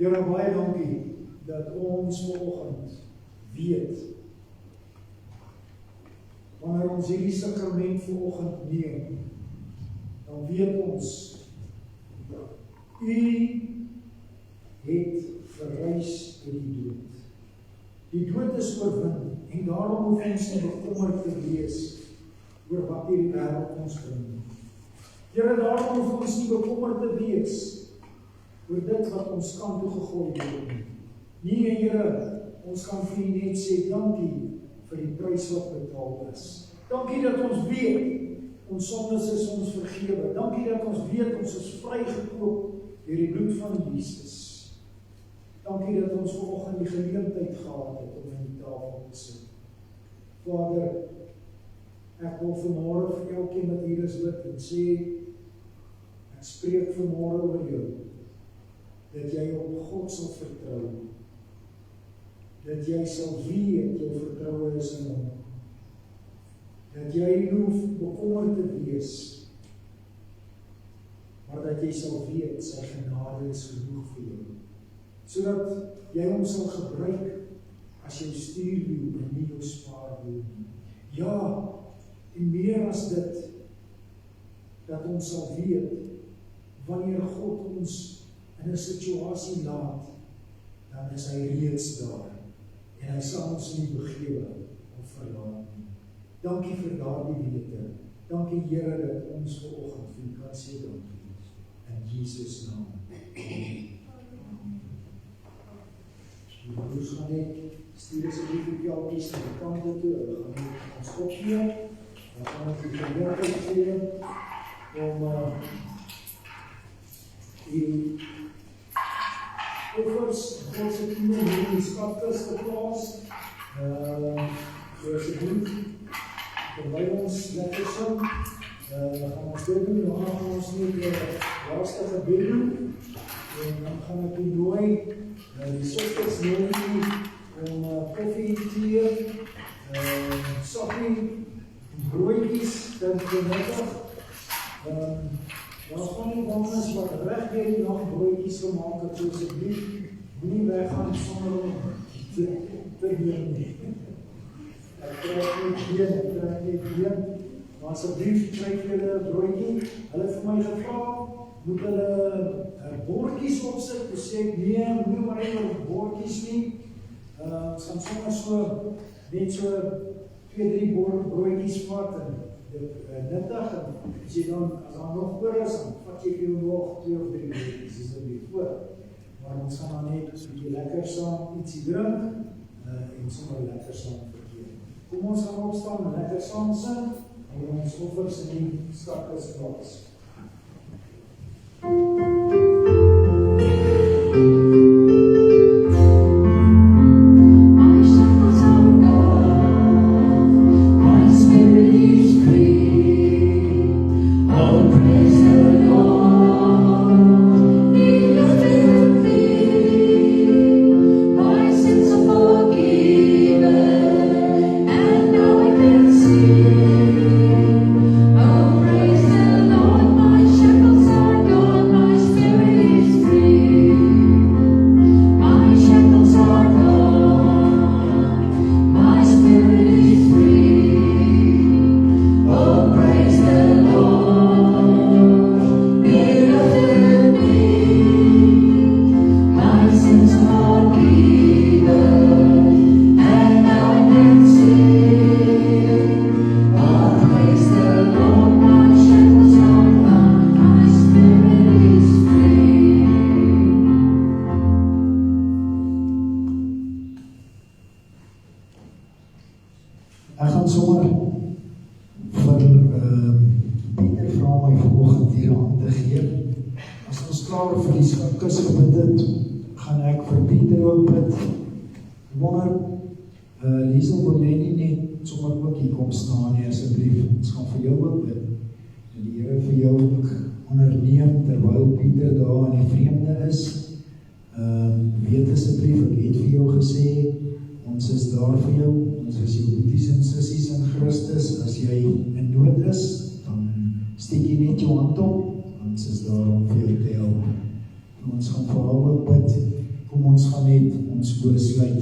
Speaker 4: Here, baie dankie dat ons vanoggend weet wanneer ons hierdie sakrament vanoggend neem, dan weet ons U het verrys uit die dood. Die dood is oorwin en daarom hoef ons nie bekommerd te wees oor wat hierdie wêreld ons bring. Here, daarom hoef ons nie bekommerd te wees oor dit wat ons kant toe gegooi word. Nee, Here, ons kan vir U net sê dankie vir die prys wat betaal is. Dankie dat ons weet ons sondes is ons vergewe. Dankie dat ons weet ons is vrygekoop deur die bloed van Jesus. Dankie dat ons vanoggend die geleentheid gehad het om aan die tafel te sit. Vader, ek wil vanmôre vir elkeen wat hier is bid en sê, ek spreek vanmôre oor jou, dat jy op God sal vertrou, dat jy sal weet jou vertroue is in hom, dat jy nie hoef bekommerd te wees, maar dat jy sal weet sy genade is genoeg vir jou, sodat jy hom sal gebruik as jou stuurwiel en nie jou spaarwiel nie. Ja, en meer as dit, dat ons sal weet, wanneer God ons in 'n situasie laat, dan is hy reeds daar, en hy sal ons nie begewe of verlaat nie. Dankie vir daardie wete. Dankie Here dat ons vanoggend vir U kan sê dankie. In Jesus naam. Die broers gaan net stuur asseblief die kelkies na die kante toe. Hulle gaan net ons opgee. Dan gaan ons die geleentheid gee om die offers, God se kinders in die skatkis te plaas. So asseblief, terwyl ons lekker sing, gaan ons dit doen, dan gaan ons net die laaste gebed doen, en dan gaan ek die nooi, die susters nooi om koffie, tee, sappie, broodjies, dan vanmiddag, Daar's van die dames wat reg deur die nag broodjies gemaak het, so asseblief moenie weggaan sonder om te neem nie. Ek kry geen, maar asseblief kry vir julle 'n broodjie. Hulle het vir my gevra, moet hulle bordjies opsit, toe sê ek, nee, moenie maar oor bordjies nie. Ons gaan sommer so, net so 2-3 broodjies vat en nuttig, en as jy dan, as daar nog oor is, dan vat jy vir jou nog 2 of 3 broodjies, is dit weer voor. Maar ons gaan dan net 'n bietjie lekker saam ietsie drink, en sommer lekker saam verkeer. Kom ons gaan opstaan en lekker saam sing, en ons offers in die skatkis plaas. Ek gaan sommer vir Pieter vra my vanoggend hier aan te gee. As ons klaar vir die skatkis gebid het, gaan ek vir Pieter ook bid. Wonder, Liesel, wil jy nie net sommer ook hier kom staan nie, asseblief. Ons gaan vir jou ook bid. En die Here vir jou ook onderneem, terwyl Pieter daar in die vreemde is. Weet asseblief, ek het vir jou gesê, ons is daar vir jou, ons is jou boeties en sissies in Christus. As jy in nood is, dan steek jy net jou hand op, ons is daar om vir jou te help. Ons gaan vir haar ook bid, kom ons gaan net ons oor sluit.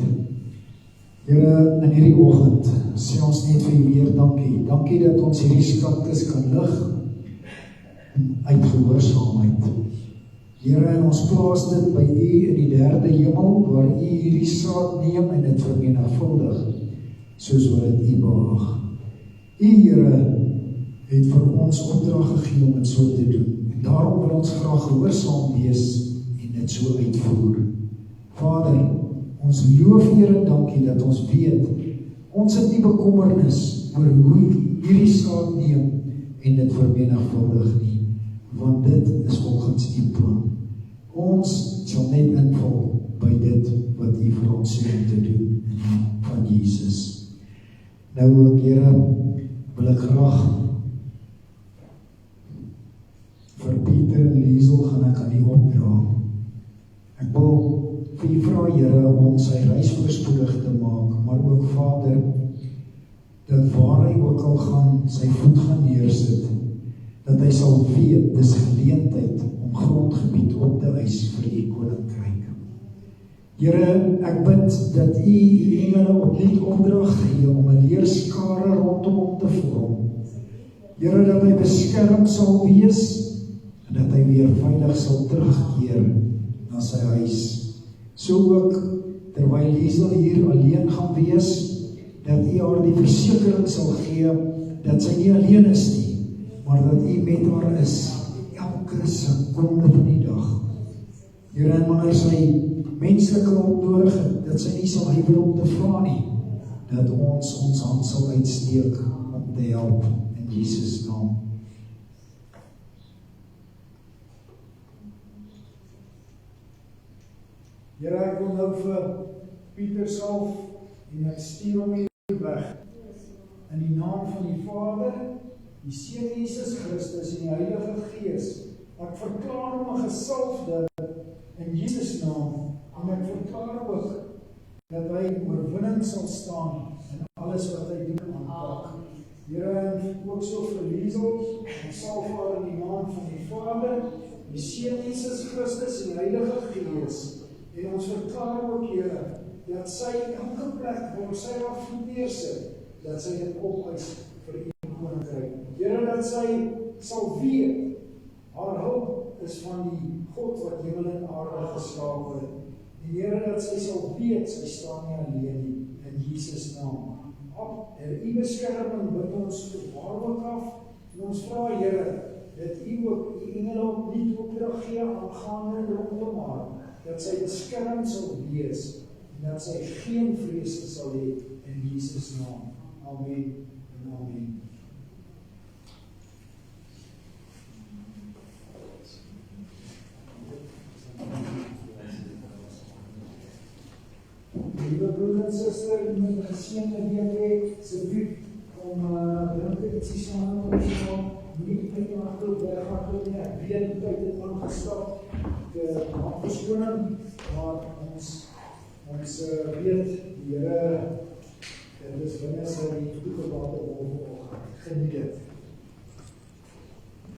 Speaker 4: Here, in hierdie oggend, sê ons net vir u weer dankie. Dankie dat ons hierdie skatkis kan lig, uit gehoorsaamheid. Here, en ons plaas dit by u in die 3de hemel, waar u hierdie saad neem en dit vermenigvuldig, soos wat dit u behaag. U, Here, het vir ons opdrag gegee om dit so te doen. En daarom wil ons graag gehoorsaam wees en dit so uitvoer. Vader, ons loof Here en dankie dat ons weet, ons het nie bekommernis oor hoe hierdie saad neem en dit vermenigvuldig nie, want dit is volgens u plan. Ons sal net invul by dit wat u vir ons sê om te doen in die naam van Jesus. Nou ook, Here, wil ek graag vir Pieter en Liesel gaan ek aan u opdra. Ek wil vir u vra, Here, om sy reis voorspoedig te maak, maar ook Vader, dat waar hy ook al gaan, sy voet gaan neersit, dat hy sal weet, dis geleentheid om grondgebied op te eis vir die koninkryk. Here, ek bid dat u engele opnuut opdrag gee om 'n leerskare rondom hom te vorm. Here, dat hy beskerm sal wees en dat hy weer veilig sal terugkeer na sy huis. So ook, terwyl Liesel hier alleen gaan wees, dat u haar die versekering sal gee dat sy nie alleen is nie, maar dat u met haar is, elke sekonde van die dag. Here, en wanneer sy menslike hulp nodig het, dat sy nie sal huiwer om te vra nie, dat ons hand sal uitsteek om te help in Jesus naam. Here, ek wil nou vir Pieter salf en ek stuur hom hier weg. In die naam van die Vader, die Seun Jesus Christus en die Heilige Gees. Ek verklaar hom 'n gesalfde in Jesus naam, en ek verklaar ook dat hy oorwinning sal staan in alles wat hy doen aanpak. Here, en ook so vir Liesel, en salf haar in die naam van die Vader, die Seun Jesus Christus en die Heilige Gees. En ons verklaar ook, Here, dat sy elke plek waar sy haar voet neersit, dat sy dit opeis vir U koninkryk. Here, dat sy sal weet, haar hulp is van die God wat hemel en aarde geskaap het. En Here, dat sy sal weet, sy staan nie alleen nie, in Jesus naam. U beskerming bid ons waarlik af, en ons vra, Here, dat U ook die engele op nie opdrag gee aangaande en rondom haar, dat sy beskerming sal wees, en dat sy geen vrese sal hê in Jesus naam. Amen en amen. Liewe broer en suster, met 'n geseënde week hê, asseblief om drinke ietsie saam te doen, nie uit jou hardloop weghardloop nie. Ek weet die tyd het aangestap, maak verskoning, maar ons weet, die Here, dit is binne sy toegelaat om geniet dit.